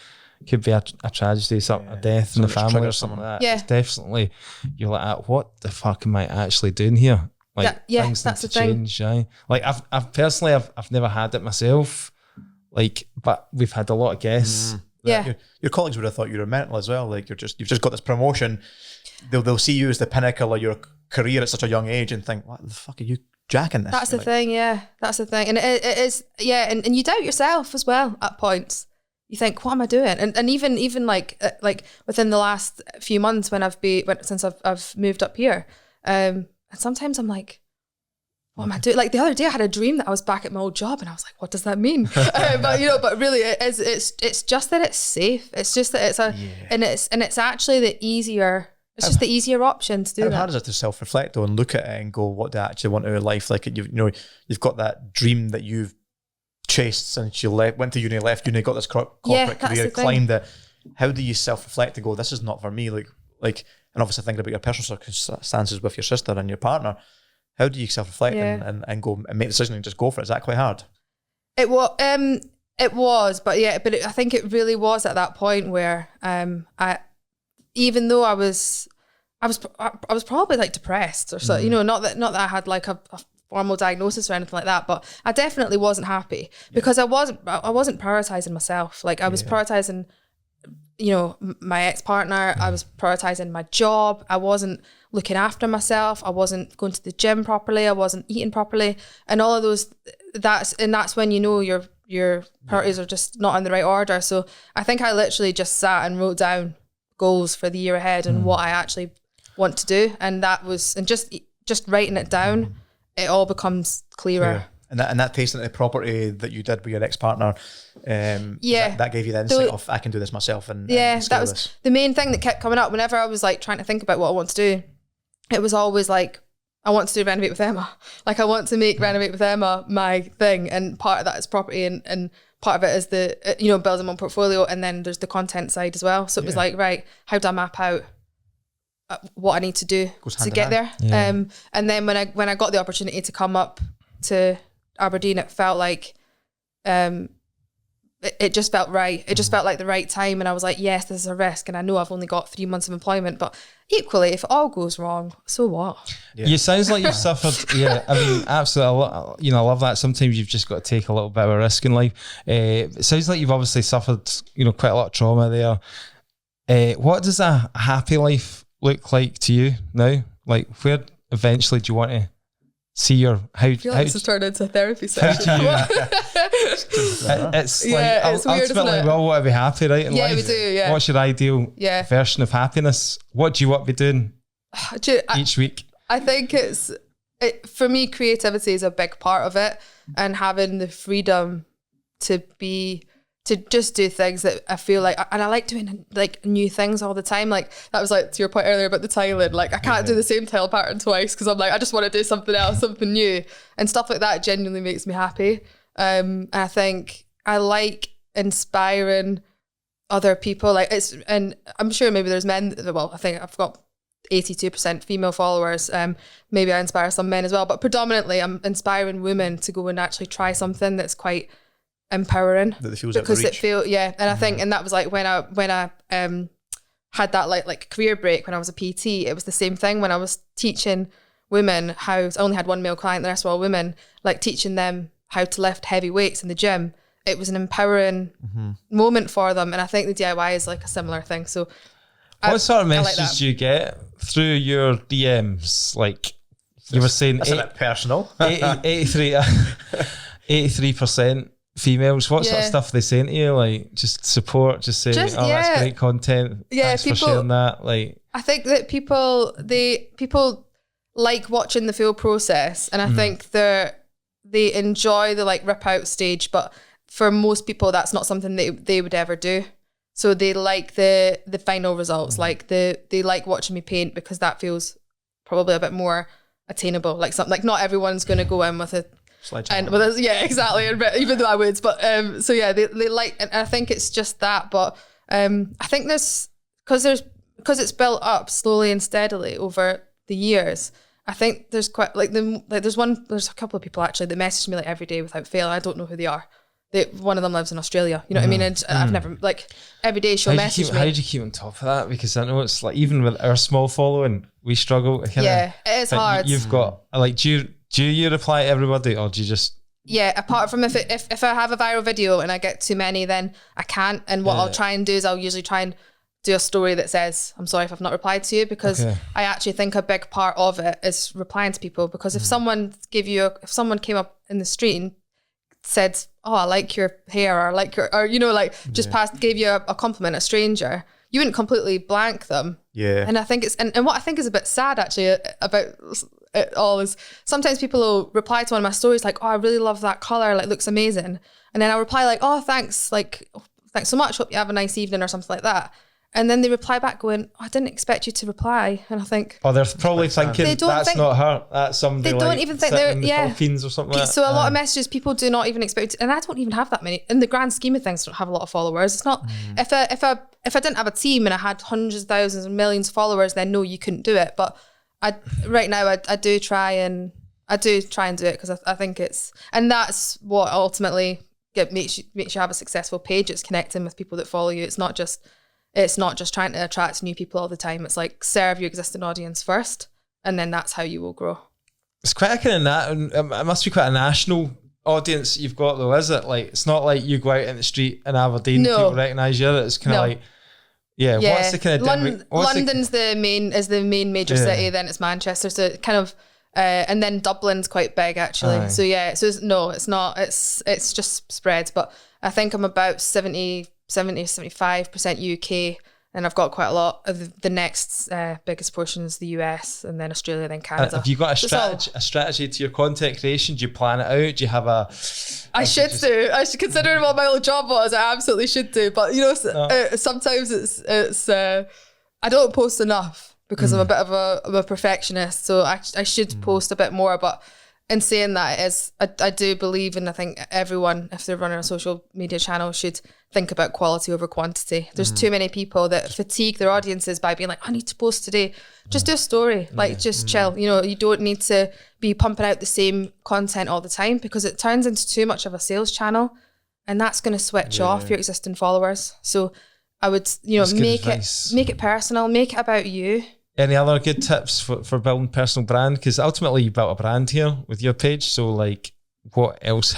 B: could be a tragedy, a death in the family or something like that. Yeah. It's definitely, you're like, what the fuck am I actually doing here? Like, things need to change. Like I've personally never had it myself, like, but we've had a lot of guests.
A: Your colleagues would have thought you were mental as well. Like you've just got this promotion. They'll see you as the pinnacle of your career at such a young age and think, what the fuck are you jacking this?
C: That's the thing, that's the thing. And it is, and you doubt yourself as well at points. You think, what am I doing? And even like within the last few months since I've moved up here, and sometimes I'm like, what am I doing? Like the other day I had a dream that I was back at my old job and I was like, what does that mean? But really it's just that it's safe. It's just that and it's actually the easier. It's just the easier option to do that.
A: How hard is it to self-reflect though and look at it and go, what do I actually want out of life? Like you've got that dream that you've chased since you went to uni, left uni, got this corporate career, climbed it. How do you self-reflect to go, this is not for me? Like, and obviously thinking about your personal circumstances with your sister and your partner. How do you self-reflect and go and make a decision and just go for it? Is that quite hard?
C: It was, but I think it really was at that point where even though I was probably like depressed or so, not that I had like a formal diagnosis or anything like that, but I definitely wasn't happy because I wasn't prioritizing myself. Like I was prioritizing, my ex-partner, I was prioritizing my job. I wasn't looking after myself. I wasn't going to the gym properly. I wasn't eating properly, and all of those. That's when your priorities are just not in the right order. So I think I literally just sat and wrote down goals for the year ahead and what I actually want to do, and that was just writing it down. It all becomes clearer.
A: And that tasting of the property that you did with your ex-partner, that gave you the insight of, I can do this myself. And that was this. The
C: main thing that kept coming up whenever I was like trying to think about what I want to do. It was always like, I want to do Renovate with Emma. Like I want to make Renovate with Emma my thing, and part of that is property, and part of it is the building my portfolio, and then there's the content side as well. So it was like, right, how do I map out what I need to do to get there? And then when I got the opportunity to come up to Aberdeen, it felt like it just felt right. It just felt like the right time, and I was like, yes, this is a risk, and I know I've only got 3 months of employment, but equally, if it all goes wrong, so what?
B: You sounds like you've suffered. I mean, absolutely. I love that. Sometimes you've just got to take a little bit of a risk in life. It sounds like you've obviously suffered, quite a lot of trauma there. What does a happy life look like to you now? Like, where eventually do you want to see your
C: I feel like this has turned into a therapy session.
B: It's weird, ultimately we all want to be happy, right? In life.
C: We do.
B: What's your ideal version of happiness? What do you want to be doing each week?
C: I think for me, creativity is a big part of it, and having the freedom to just do things that I feel like, and I like doing like new things all the time. Like that was like to your point earlier about the tiling. Like I can't do the same tile pattern twice because I'm like, I just want to do something else, something new, and stuff like that genuinely makes me happy. And I think I like inspiring other people. And I'm sure maybe there's men. Well, I think I've got 82% female followers. Maybe I inspire some men as well, but predominantly I'm inspiring women to go and actually try something that's quite empowering, because it feels and I think, and that was like when I had that like career break when I was a PT. It was the same thing when I was teaching women I only had one male client, the rest were all women, like teaching them how to lift heavy weights in the gym. It was an empowering moment for them, and I think the DIY is like a similar thing. So
B: what sort of messages do you get through your DMs? Like you were saying,
A: that's a bit personal.
B: 83% females. What sort of stuff are they saying to you? Like just support, just saying, that's great content. Thanks for sharing that. Like
C: I think that people like watching the full process, and I think they enjoy the like rip out stage, but for most people that's not something they would ever do. So they like the final results, like they like watching me paint because that feels probably a bit more attainable. Like something like not everyone's going to go in with a and with a, yeah, exactly. Even though I would, but so yeah, they like, and I think it's just that. But I think because it's built up slowly and steadily over the years. I think there's quite there's a couple of people actually that message me like every day without fail. I don't know who they are. One of them lives in Australia. You know what I mean? And I've never like every day she'll message me.
B: How do you keep on top of that? Because I know it's like even with our small following, we struggle.
C: Yeah, it is hard.
B: You've got like do you reply to everybody or do you just?
C: Yeah, apart from if I have a viral video and I get too many, then I can't. And what I'll try and do is I'll usually try and do a story that says, I'm sorry if I've not replied to you, because I actually think a big part of it is replying to people. Because if someone came up in the street and said, oh, I like your hair, or I like your, or, you know, like just gave you a compliment, a stranger, you wouldn't completely blank them. Yeah. And I think and what I think is a bit sad actually about it all is sometimes people will reply to one of my stories like, oh, I really love that color, like looks amazing. And then I'll reply like, oh, thanks so much, hope you have a nice evening or something like that. And then they reply back going, oh, I didn't expect you to reply. And I think...
B: Oh, they're probably thinking, not her. That's somebody
C: they don't even think they're
B: in the Philippines or something like that.
C: So a lot of messages, people do not even expect... And I don't even have that many. In the grand scheme of things, I don't have a lot of followers. It's not... If I didn't have a team and I had hundreds, thousands and millions of followers, then no, you couldn't do it. But right now, I do try and do it because I think it's... And that's what ultimately makes you have a successful page. It's connecting with people that follow you. It's not just trying to attract new people all the time. It's like serve your existing audience first, and then that's how you will grow.
B: It's quite a kind of it must be quite a national audience you've got though, is it? Like it's not like you go out in the street in Aberdeen, people recognise you. It's kind of like what's the kind of
C: London's the main major city, then it's Manchester, so it kind of and then Dublin's quite big actually. Aye. So yeah, so it's not. It's just spreads, but I think I'm about 75% UK, and I've got quite a lot of the next biggest portion is the US, and then Australia, then Canada.
B: Have you got a strategy to your content creation? Do you plan it out? Do you have a...
C: I should consider what my old job was. I absolutely should do, but you know, sometimes it's I don't post enough because I'm a bit of a perfectionist, so I should post a bit more. But in saying that, I do believe, and I think everyone, if they're running a social media channel, should think about quality over quantity. There's too many people that fatigue their audiences by being like, I need to post today. Just do a story, just chill. You know, you don't need to be pumping out the same content all the time because it turns into too much of a sales channel, and that's going to switch off your existing followers. So I would, make it personal, make it about you.
B: Any other good tips for building personal brand? Because ultimately you built a brand here with your page. So like, what else?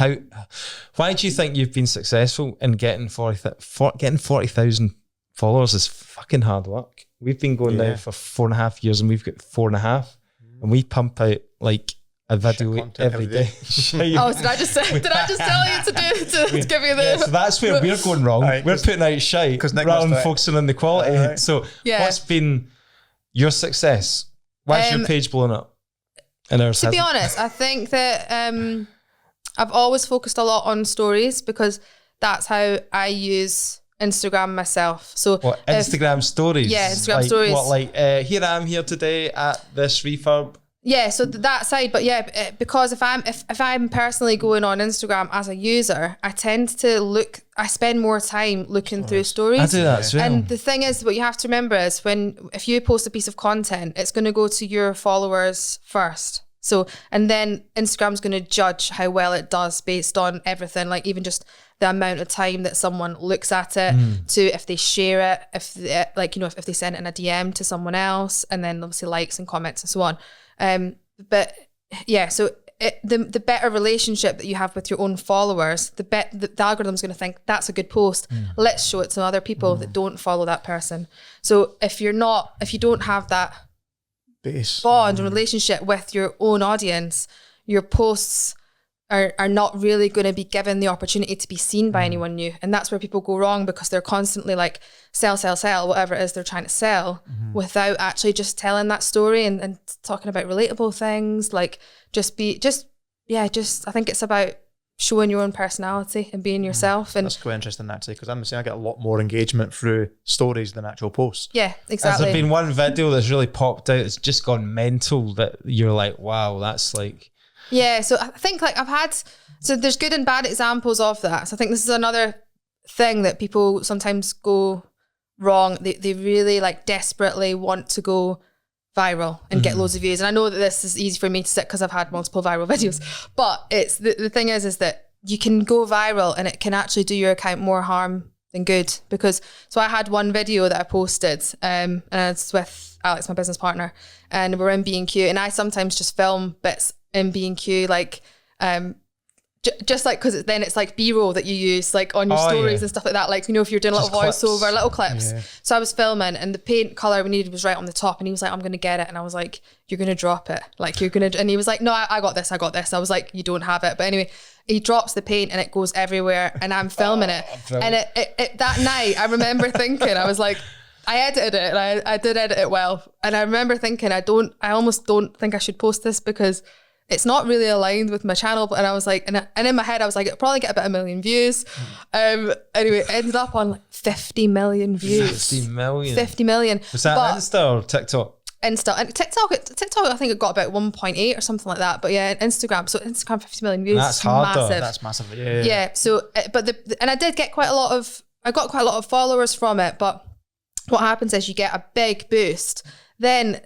B: Why do you think you've been successful in getting 40,000 followers? Is fucking hard work. We've been going now for 4.5 years, and we've got 4.5, and we pump out like a video every day.
C: Oh, did I just tell you to give you the...
B: Yeah, so that's where we're going wrong. We're putting out shite rather than focusing on the quality. So what's been your success? Why's your page blown up?
C: To be honest, I think that I've always focused a lot on stories because that's how I use Instagram myself. So
B: Instagram stories?
C: Yeah, Instagram stories.
B: Here I am here today at this refurb.
C: Yeah, so that side, but yeah, because if I'm personally going on Instagram as a user, I spend more time looking through stories.
B: I do that as well.
C: And the thing is, what you have to remember is if you post a piece of content, it's going to go to your followers first. So, and then Instagram's going to judge how well it does based on everything, like even just the amount of time that someone looks at it, to if they share it, if they send it in a DM to someone else, and then obviously likes and comments and so on. But yeah, so the better relationship that you have with your own followers, the algorithm's going to think that's a good post. Let's show it to other people that don't follow that person. So if you don't have that bond and relationship with your own audience, your posts are not really going to be given the opportunity to be seen by anyone new. And that's where people go wrong, because they're constantly like sell, whatever it is they're trying to sell, without actually just telling that story and talking about relatable things. Like I think it's about showing your own personality and being yourself. And
A: that's quite interesting actually, because I'm saying I get a lot more engagement through stories than actual posts.
C: Yeah, exactly.
B: Has there been one video that's really popped out, it's just gone mental, that you're like, wow, that's like...
C: Yeah, so I think like so there's good and bad examples of that. So I think this is another thing that people sometimes go wrong. They really like desperately want to go viral and get loads of views. And I know that this is easy for me to say because I've had multiple viral videos, but it's the thing is that you can go viral and it can actually do your account more harm than good. Because so I had one video that I posted and it's with Alex, my business partner, and we're in B&Q, and I sometimes just film bits in B&Q, like just like, because then it's like B-roll that you use like on your stories and stuff like that, like, you know, if you're doing a little voiceover, little clips. So I was filming and the paint color we needed was right on the top, and he was like, I'm gonna get it, and I was like, you're gonna drop it, like you're gonna, and he was like, no, I got this. I was like, you don't have it. But anyway, he drops the paint and it goes everywhere, and I'm filming it. And it that night I remember thinking, I was like, I edited it, and I did edit it well, and I remember thinking, I almost don't think I should post this because it's not really aligned with my channel. And I was like, and in my head I was like, it'll probably get about 1 million views. Anyway, it ended up on like 50 million views.
B: 50 million.
C: 50 million.
B: Was that Insta or TikTok?
C: Insta. And TikTok, I think it got about 1.8 or something like that. But yeah, Instagram. So Instagram, 50 million views.
B: That's hard
C: massive.
B: though.
A: That's massive. Yeah.
C: Yeah. So, and I did get I got quite a lot of followers from it. But what happens is you get a big boost. Then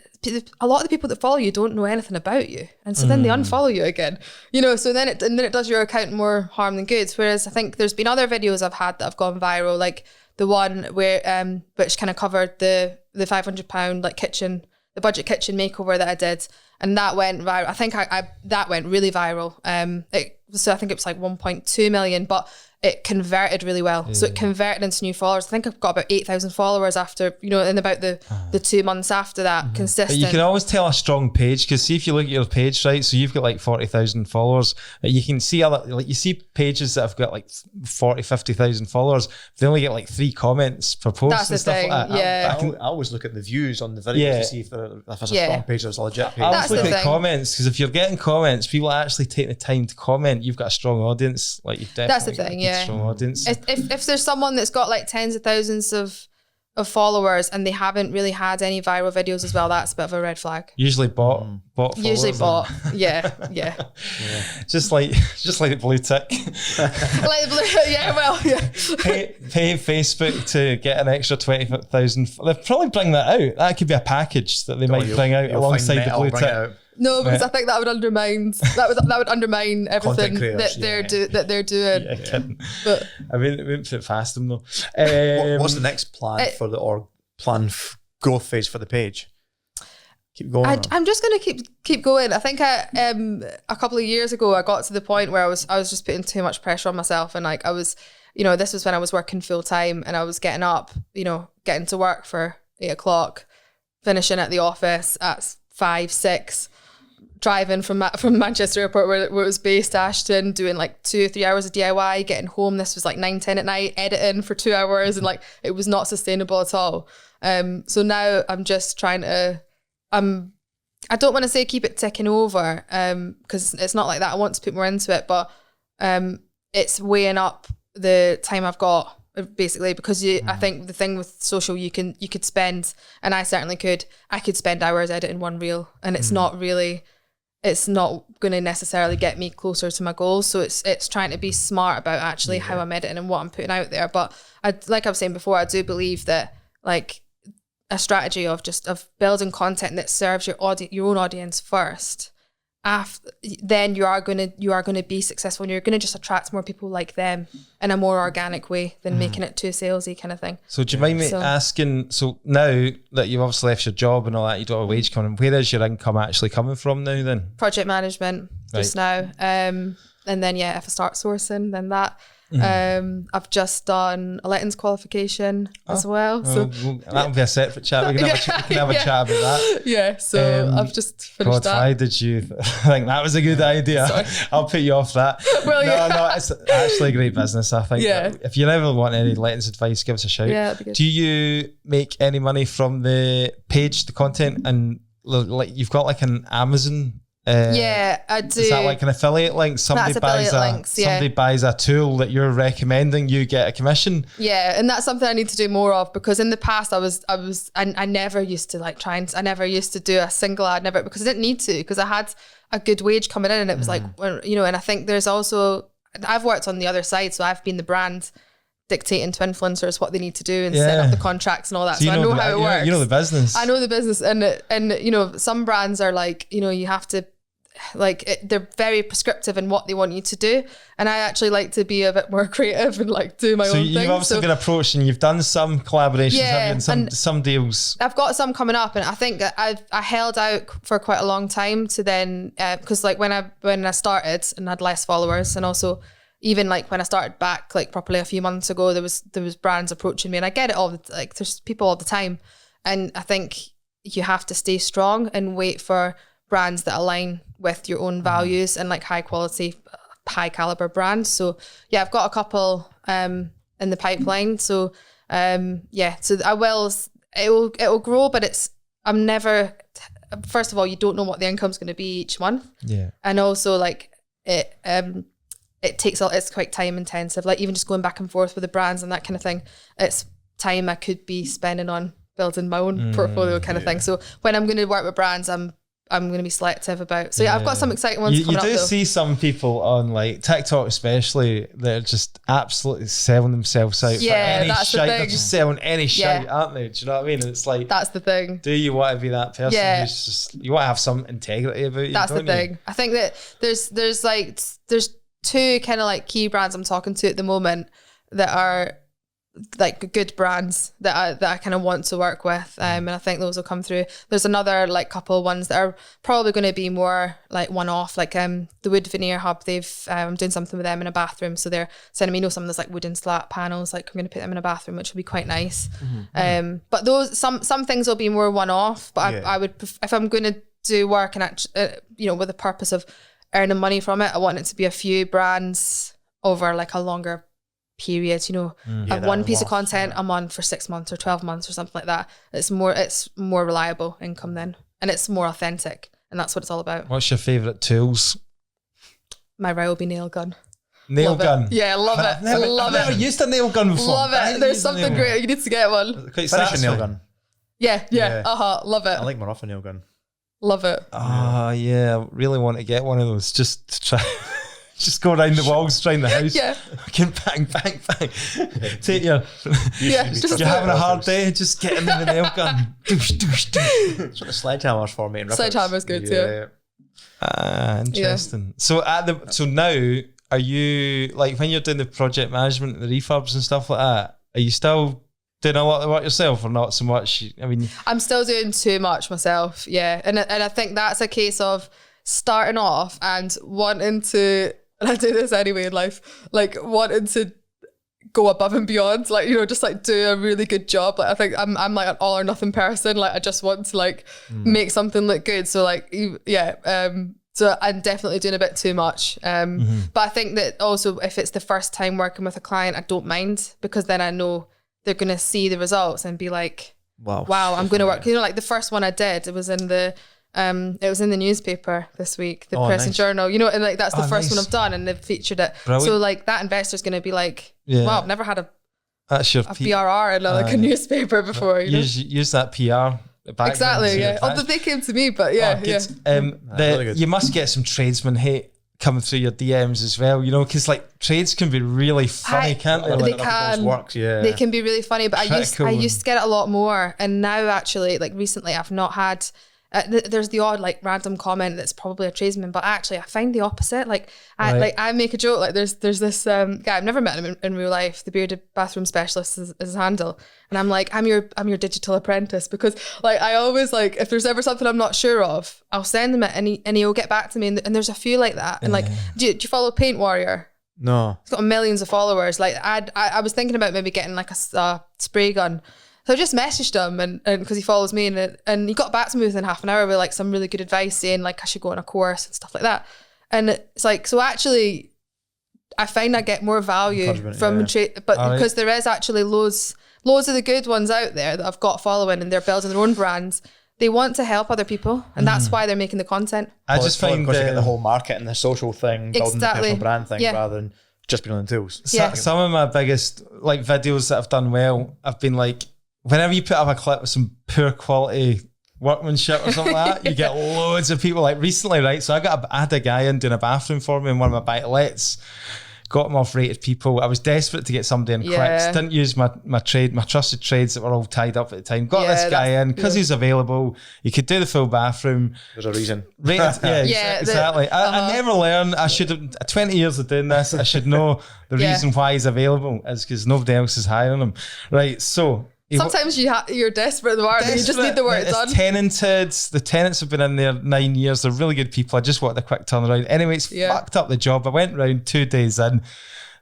C: a lot of the people that follow you don't know anything about you, and so then they unfollow you again, you know. So then it does your account more harm than good. Whereas I think there's been other videos I've had that have gone viral, like the one where which kind of covered the £500 like kitchen, the budget kitchen makeover that I did, and that went viral. I think that went really viral. So I think it was like 1.2 million, but it converted really well. Yeah. So it converted into new followers. I think I've got about 8,000 followers after, you know, in about the 2 months after that, consistent.
B: But you can always tell a strong page, because see if you look at your page, right, so you've got like 40,000 followers, you can see other, like you see pages that have got like 40, 50,000 followers, they only get like 3 comments per post. That's and stuff thing. Like that.
C: Yeah.
A: I always look at the views on the video to see if it's a strong page or it's a legit page.
B: I always look at comments, because if you're getting comments, people are actually taking the time to comment, you've got a strong audience. Like you've definitely
C: That's the thing,
B: got a strong audience.
C: If there's someone that's got like tens of thousands of followers and they haven't really had any viral videos as well, that's a bit of a red flag.
B: Usually bought
C: Usually bought. Yeah.
B: Just like the blue tick.
C: Like the blue, yeah, well, yeah.
B: Pay Facebook to get an extra 20,000. They'll probably bring that out. That could be a package that they might bring out alongside the blue tick.
C: No, because I think that would undermine everything that they're doing.
B: Yeah, kidding. But I mean, it wouldn't fit past them though.
A: What's the next plan growth phase for the page? Keep going.
C: I'm just going to keep going. I think a couple of years ago I got to the point where I was just putting too much pressure on myself, and like I was, you know, this was when I was working full time, and I was getting up, you know, getting to work for 8 o'clock, finishing at the office at 5, 6. Driving from Manchester Airport where it was based, Ashton, doing like 2 or 3 hours of DIY, getting home, this was like 9, 10 at night, editing for 2 hours, and like it was not sustainable at all. So now I'm just trying to, I don't want to say keep it ticking over, because it's not like that. I want to put more into it, but it's weighing up the time I've got, basically, because I think the thing with social, you could spend, and I certainly could, I could spend hours editing one reel, and it's not going to necessarily get me closer to my goals. So it's trying to be smart about actually how I'm editing and what I'm putting out there. But like I was saying before, I do believe that like a strategy of building content that serves your own audience first. Then you are going to be successful, and you're going to just attract more people like them in a more organic way than making it too salesy kind of thing.
B: So do you mind me asking, so now that you've obviously left your job and all that, you don't have a wage coming, where is your income actually coming from now then?
C: Project management just now. And then if I start sourcing, then that. I've just done a lettings qualification as well. So
B: that'll be a separate chat. We can have a chat about that.
C: Yeah, so I've just finished that.
B: Why did you think that was a good idea?
C: Sorry.
B: I'll put you off that.
C: Well,
B: no, it's actually a great business, I think.
C: Yeah.
B: If you ever want any lettings advice, give us a shout.
C: Yeah, that'd be good.
B: Do you make any money from the page, the content, and like you've got like an Amazon?
C: Yeah, I do.
B: Is that like an affiliate link? Somebody buys a tool that you're recommending, you get a commission.
C: Yeah, and that's something I need to do more of, because in the past I never used to like I never used to do a single ad, because I didn't need to, because I had a good wage coming in, and it was like, you know, and I think there's also, I've worked on the other side, so I've been the brand dictating to influencers what they need to do and set up the contracts and all that. So I know how it works.
B: You know the business.
C: I know the business, and you know, some brands are like, you know, you have to, like, they're very prescriptive in what they want you to do, and I actually like to be a bit more creative and like do my own thing. So
B: you've obviously been approached, and you've done some collaborations, and some deals.
C: I've got some coming up, and I think I held out for quite a long time to then, because like when I started and had less followers, and also even like when I started back like properly a few months ago, there was brands approaching me, and I get it like there's people all the time, and I think you have to stay strong and wait for brands that align with your own values and like high quality, high caliber brands. So yeah, I've got a couple in the pipeline. So so I will, it'll grow, but I'm never, first of all, you don't know what the income's going to be each month.
B: Yeah.
C: And also like it's quite time intensive. Like even just going back and forth with the brands and that kind of thing, it's time I could be spending on building my own portfolio kind of thing. So when I'm going to work with brands, I'm going to be selective about. So yeah, I've got some exciting ones coming up.
B: You do see some people on like TikTok especially that are just absolutely selling themselves out for any
C: that's
B: shite.
C: the thing.
B: They're just selling any shite, aren't they? Do you know what I mean? And it's like,
C: that's the thing.
B: Do you want to be that person who's just, you want to have some integrity about you?
C: That's the thing. I think that there's two kind of like key brands I'm talking to at the moment that are like good brands that I kind of want to work with, and I think those will come through. There's another like couple ones that are probably going to be more like one-off, like the Wood Veneer Hub. I'm doing something with them in a bathroom, so they're sending me some of those like wooden slat panels, like I'm going to put them in a bathroom, which will be quite nice. But those some things will be more one-off, but I would if I'm going to do work and with the purpose of earning money from it, I want it to be a few brands over like a longer period, I have one piece of content I'm on for 6 months or 12 months or something like that. It's more reliable income then, and it's more authentic, and that's what it's all about.
B: What's your favourite tools?
C: My Ryobi nail gun.
B: Nail gun?
C: Yeah, love it.
B: I've never used a nail gun before.
C: Love it. There's something great. You need to get one.
A: Finish a nail gun.
C: Yeah. Love it.
A: I like more off a nail gun.
C: Love it.
B: Oh yeah, I really want to get one of those just to try. Just go around the walls, around the house. Yeah. Fucking bang, bang, bang. Take your. You're having a hard day, just get in the nail gun. Doosh, doosh, doosh.
A: That's what a sledgehammer's for, mate.
C: Sledgehammer's good,
B: interesting. Yeah. So now, are you, like, when you're doing the project management, the refurbs and stuff like that, are you still doing a lot of work yourself or not so much? I mean,
C: I'm still doing too much myself, yeah. And I think that's a case of starting off and wanting to, and I do this anyway in life, like wanting to go above and beyond, like, just like do a really good job. Like I think I'm like an all or nothing person. Like I just want to like make something look good. So like, so I'm definitely doing a bit too much. But I think that also if it's the first time working with a client, I don't mind, because then I know they're going to see the results and be like, wow, I'm going to work. Like the first one I did, it was in the newspaper this week, the Press and Journal, and like that's the first one I've done, and they've featured it. Brilliant. So like that investor's going to be like, wow, I've never had a BRR in like a newspaper before.
B: Use that PR.
C: Exactly, yeah. Although they came to me, but
B: you must get some tradesman hate coming through your DMs as well, because like trades can be really funny, can't they?
C: They can. They can be really funny, but I used to get it a lot more, and now actually, like recently, I've not had. There's the odd like random comment that's probably a tradesman, but actually I find the opposite. Like I make a joke, like there's this guy, I've never met him in real life, the bearded bathroom specialist is his handle, and I'm like, I'm your digital apprentice, because like I always like, if there's ever something I'm not sure of, I'll send him it and he'll get back to me, and there's a few like that. And like, do you follow Paint Warrior?
A: No.
C: He's got millions of followers. Like I was thinking about maybe getting like a spray gun. So I just messaged him and because he follows me and he got back to me within half an hour with like some really good advice saying like I should go on a course and stuff like that. And it's like, so actually I find I get more value from trade, but because there is actually loads of the good ones out there that I've got following and they're building their own brands. They want to help other people and that's why they're making the content.
B: I just find
A: because you get the whole market and the social thing, building the personal brand thing rather than just being on the tools.
B: Some of my biggest like videos that I've done well, I've been like, whenever you put up a clip with some poor quality workmanship or something like that, you get loads of people. Like recently, right? So I had a guy in doing a bathroom for me in one of my buy-to-lets. Got him off rated people. I was desperate to get somebody in quick. Didn't use my trusted trades that were all tied up at the time. Got this guy in because he's available. He could do the full bathroom.
A: There's a reason.
B: Rated, exactly. I never learn. I should have 20 years of doing this. I should know the reason why he's available is because nobody else is hiring him. Right. So
C: sometimes you're desperate in the market. You just need the work done.
B: Tenanted. The tenants have been in there 9 years. They're really good people. I just wanted a quick turnaround. Anyway, it's fucked up the job. I went round 2 days in.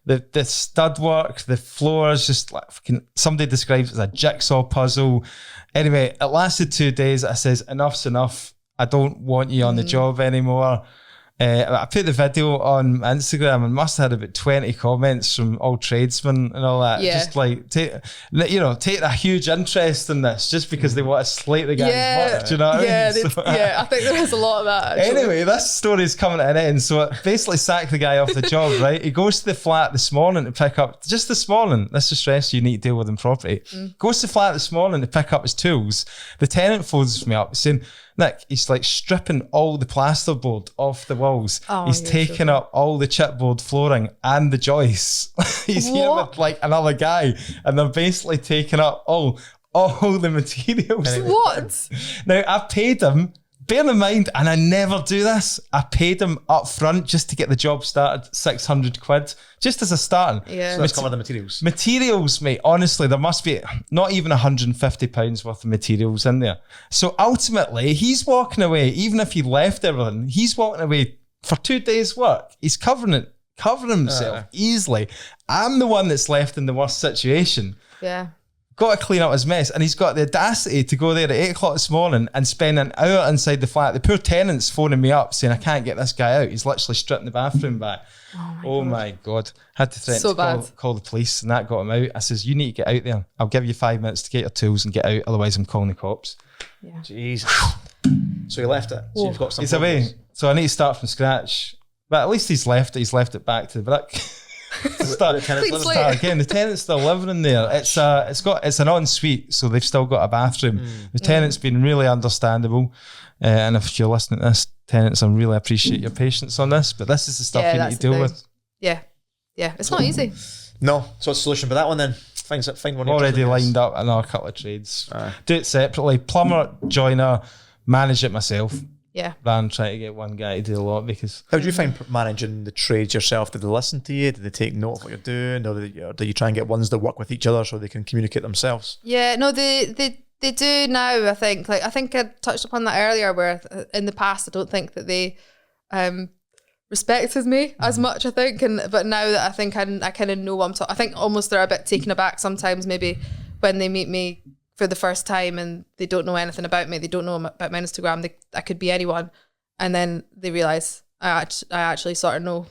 B: The stud work, the floors, just like fucking, somebody describes it as a jigsaw puzzle. Anyway, it lasted 2 days. I says, enough's enough. I don't want you on the job anymore. I put the video on Instagram and must have had about 20 comments from all tradesmen and all that. Just like, take a huge interest in this just because they want to slate the guy's work. Do you know what I mean?
C: I think there is a lot of that. Actually.
B: Anyway, this story is coming to an end. So it basically sacked the guy off the job, right? He goes to the flat this morning to pick up, just this morning, this is stress you need to deal with in property. Goes to the flat this morning to pick up his tools. The tenant phones me up saying, Nick, he's like stripping all the plasterboard off the walls. He's taking up all the chipboard flooring and the joists. He's here with like another guy and they're basically taking up all the materials.
C: What?
B: Now, I've paid him, bear in mind, and I never do this, I paid him up front just to get the job started, 600 quid, just as a starting.
A: So let's cover the materials.
B: Materials, mate, honestly, there must be not even £150 worth of materials in there. So ultimately, he's walking away, even if he left everything, he's walking away for 2 days' work. He's covering himself easily. I'm the one that's left in the worst situation.
C: Yeah.
B: Got to clean up his mess, and he's got the audacity to go there at 8 o'clock this morning and spend an hour inside the flat. The poor tenant's phoning me up saying I can't get this guy out. He's literally stripping the bathroom back. Oh my God. Had to threaten to call the police, and that got him out. I says, you need to get out there. I'll give you 5 minutes to get your tools and get out, otherwise I'm calling the cops.
C: Yeah.
A: Jesus. So he left it. So you've got some.
B: He's away. So I need to start from scratch. But at least he's left it. He's left it back to the brick. Start again. The tenant's still living in there. It's an ensuite, so they've still got a bathroom. The tenant's been really understandable, and if you're listening to this, tenants, I really appreciate your patience on this. But this is the stuff you need to deal with.
C: Yeah, it's not easy.
A: No. So what's the solution for that one then? Find one.
B: Already lined up another couple of trades. Do it separately. Plumber, joiner, manage it myself.
C: Yeah.
B: Rather than trying to get one guy to do a lot, because...
A: How do you find managing the trades yourself? Do they listen to you? Do they take note of what you're doing? Or do you try and get ones that work with each other so they can communicate themselves?
C: Yeah, no, they do now, I think. Like I think I touched upon that earlier, where in the past I don't think that they respected me as much, I think. But now that I think I kind of know what I'm talking... I think almost they're a bit taken aback sometimes, maybe, when they meet me for the first time and they don't know anything about me. They don't know about my Instagram. I could be anyone. And then they realise I actually sort of know.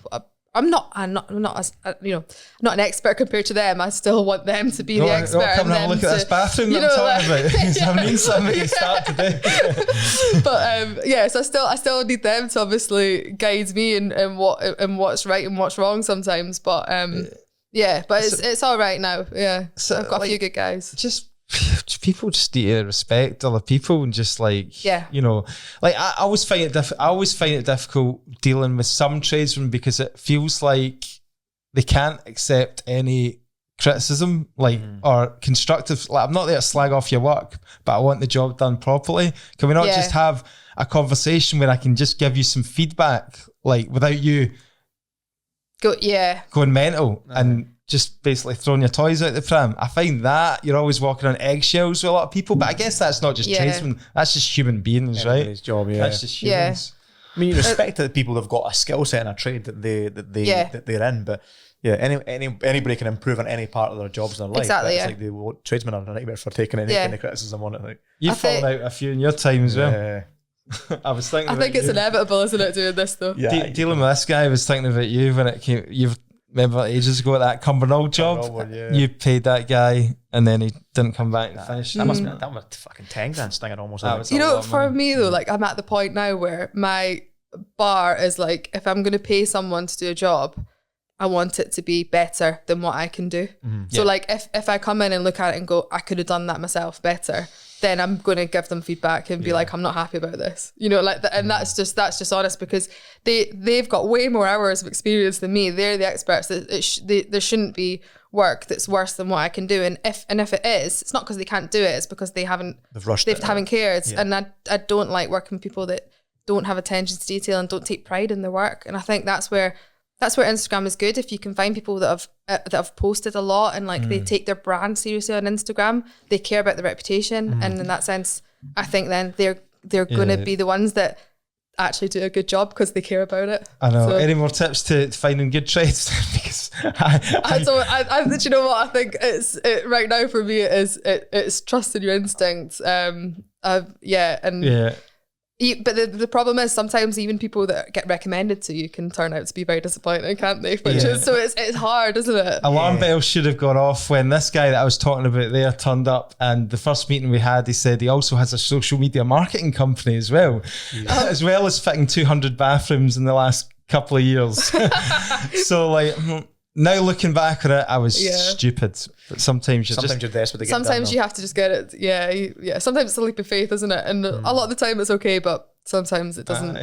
C: I'm not as, not an expert compared to them. I still want them to be the expert.
B: Come and have a look at this bathroom that I'm talking about. I need something to start today.
C: But so I still need them to obviously guide me in what's right and what's wrong sometimes. But but it's all right now. Yeah, so I've got a few good guys.
B: People just need to respect other people and just like, I always find it difficult dealing with some tradesmen because it feels like they can't accept any criticism, or constructive. Like, I'm not there to slag off your work, but I want the job done properly. Can we not just have a conversation where I can just give you some feedback, like without you going mental and just basically throwing your toys out the pram? I find that you're always walking on eggshells with a lot of people, but I guess that's not just tradesmen, that's just human beings, right?
A: Job,
B: that's just humans.
A: I mean, you respect that people have got a skill set and a trade that they're in, but yeah, anybody can improve on any part of their jobs in their life.
C: Exactly.
A: It's like the tradesmen are a nightmare for taking any kind of criticism on it. Like,
B: You've fallen out a few in your time as well.
A: yeah.
B: I was thinking.
C: I think it's inevitable, isn't it, doing this though?
A: Yeah.
B: Dealing with this guy, I was thinking about you when it came. You remember ages ago that Cumbernauld job? You paid that guy, and then he didn't come back and finish.
A: That must be that was fucking 10 grand stinging almost.
C: You know, for me though, like I'm at the point now where my bar is like, if I'm going to pay someone to do a job, I want it to be better than what I can do. So like if I come in and look at it and go, I could have done that myself better, then I'm going to give them feedback and be like, I'm not happy about this. You know, like and that's just honest, because they've got way more hours of experience than me. They're the experts. There shouldn't be work that's worse than what I can do. And if it is, it's not because they can't do it. It's because they haven't cared. Yeah. And I don't like working with people that don't have attention to detail and don't take pride in their work. And I think that's where Instagram is good. If you can find people that have posted a lot and like they take their brand seriously on Instagram, they care about their reputation, and in that sense, I think then they're going to be the ones that actually do a good job because they care about it.
B: I know. So, any more tips to finding good trades? Because
C: I you know what I think right now for me it's trusting your instincts. But the problem is sometimes even people that get recommended to you can turn out to be very disappointing, can't they? It's hard, isn't it?
B: Alarm bells should have gone off when this guy that I was talking about there turned up, and the first meeting we had, he said he also has a social media marketing company as well, as well as fitting 200 bathrooms in the last couple of years. So like, now looking back on it, I was stupid. But sometimes you're desperate to get
C: sometimes you have to just get it. Yeah. Sometimes it's a leap of faith, isn't it? And a lot of the time it's okay, but sometimes it doesn't.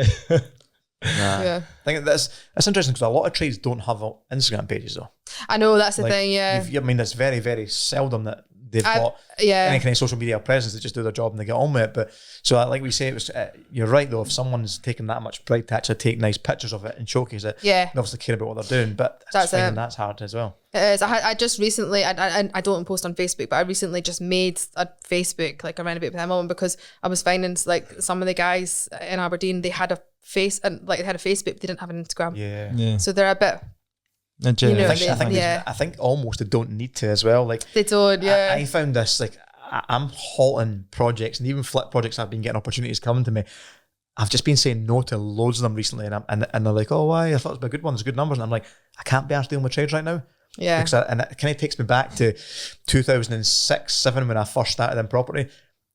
A: Yeah. I think that's interesting because a lot of trades don't have Instagram pages though.
C: I know, that's the thing, yeah.
A: I mean, it's very, very seldom that they've got any kind of social media presence. They just do their job and they get on with it. But so like we say, it was you're right though, if someone's taking that much pride to actually take nice pictures of it and showcase it, they obviously care about what they're doing. But that's hard as well.
C: It is. I just recently, I don't post on Facebook, but I recently just made a Facebook, like a Renovate with Emma, because I was finding like some of the guys in Aberdeen, they had a face and like they had a Facebook, but they didn't have an Instagram. Yeah. So they're a bit.
A: I think almost they don't need to as well. Like
C: they don't. Yeah.
A: I found this like I'm halting projects and even flip projects. I've been getting opportunities coming to me. I've just been saying no to loads of them recently, and they're like, "Oh, why? I thought it was good ones, good numbers." And I'm like, I can't be asked dealing with trades right now.
C: Yeah.
A: And it kind of takes me back to 2006-07 when I first started in property,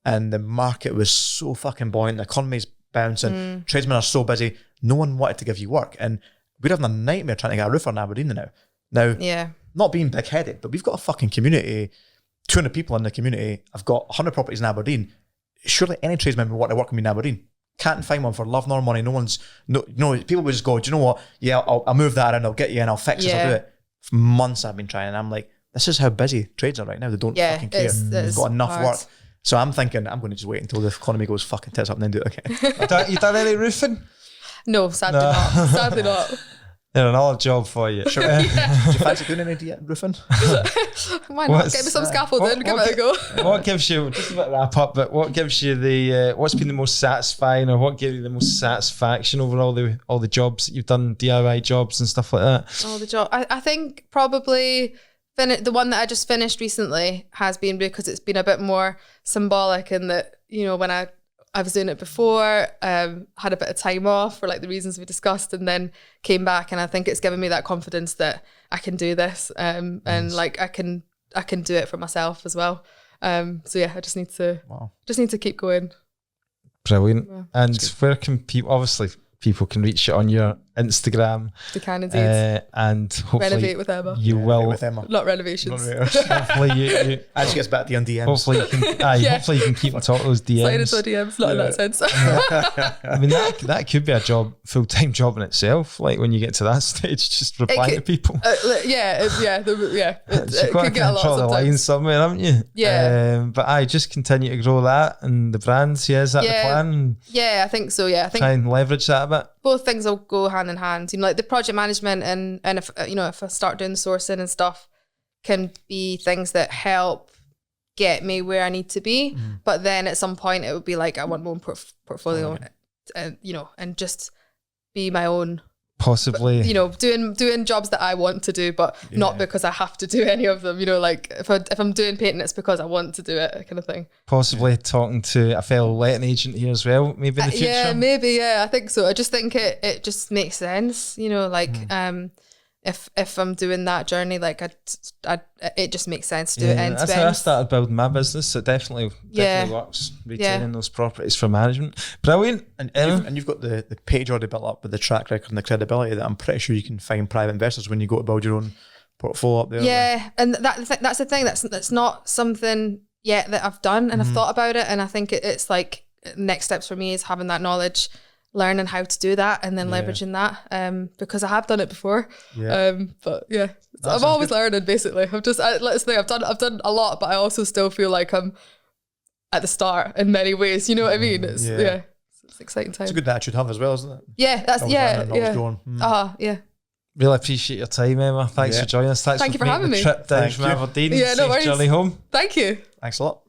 A: and the market was so fucking buoyant. The economy's bouncing. Tradesmen are so busy. No one wanted to give you work, and we're having a nightmare trying to get a roofer in Aberdeen now. Not being big-headed, but we've got a fucking community, 200 people in the community. I've got 100 properties in Aberdeen. Surely any tradesman would want to work with me in Aberdeen. Can't find one for love nor money. People would just go, do you know what? Yeah, I'll move that and I'll get you and I'll fix it, I'll do it. For months I've been trying, and I'm like, this is how busy trades are right now. They don't fucking care. They've got enough work. So I'm thinking, I'm going to just wait until the economy goes fucking tits up and then do it again.
B: You done any roofing?
C: No, sadly not. Sadly not.
B: They're another job for you.
A: Sure. Do you fancy doing any roofing?
C: Why not? Get me some scaffolding, give it a go.
B: What gives you, just about wrap up, but what gives you what's been the most satisfying, or what gave you the most satisfaction over all the jobs that you've done, DIY jobs and stuff like that?
C: Oh, the job. I think probably the one that I just finished recently has been because it's been a bit more symbolic in that, you know, when I was doing it before, had a bit of time off for like the reasons we discussed, and then came back, and I think it's given me that confidence that I can do this, and like I can do it for myself as well. So yeah, I just need to keep going.
B: Brilliant. Yeah. And where can people can reach you on your Instagram.
C: They can indeed.
B: And hopefully
C: Renovate with Emma.
B: You will.
A: With Emma.
C: Not renovations.
B: Hopefully you
A: as she gets back to you on DMs.
B: Hopefully you can, hopefully you can keep on top of those DMs.
C: Slide into DMs, not in that sense.
B: I mean, that could be a full-time job in itself. Like when you get to that stage, just replying to people.
C: It could get a lot
B: of the line somewhere, haven't you?
C: Yeah.
B: But I just continue to grow that and the brands. Yeah, is that the plan?
C: Yeah, I think so. Yeah, I think
B: try and leverage that a bit.
C: Both things will go hand in hand. You know, like the project management and if if I start doing sourcing and stuff, can be things that help get me where I need to be. But then at some point it would be like I want my own portfolio, and and just be my own.
B: Possibly,
C: You know, doing jobs that I want to do, but not because I have to do any of them. You know, like if I'm doing painting, it's because I want to do it, kind of thing.
B: Possibly talking to a fellow letting agent here as well, maybe in the future.
C: Yeah, maybe. Yeah, I think so. I just think it just makes sense. You know, like if I'm doing that journey, like it just makes sense to do it end to end.
B: That's how I started building my business. It definitely works, retaining those properties for management. Brilliant.
A: And you've got the page already built up with the track record and the credibility that I'm pretty sure you can find private investors when you go to build your own portfolio up there.
C: Yeah, and that's the thing. That's not something yet that I've done, and I've thought about it, and I think it's like next steps for me is having that knowledge, learning how to do that, and then leveraging that, because I have done it before. But yeah, so I'm always learning. Basically, let's say I've done a lot, but I also still feel like I'm at the start in many ways. You know what I mean? It's it's exciting time.
A: It's a good attitude to have as well, isn't it?
C: Yeah, that's
A: Yeah.
B: Really appreciate your time, Emma. Thanks for joining us.
C: Thank you for having me.
B: Trip down from Aberdeen.
C: Yeah, no worries.
B: Safe journey home.
C: Thank you.
A: Thanks a lot.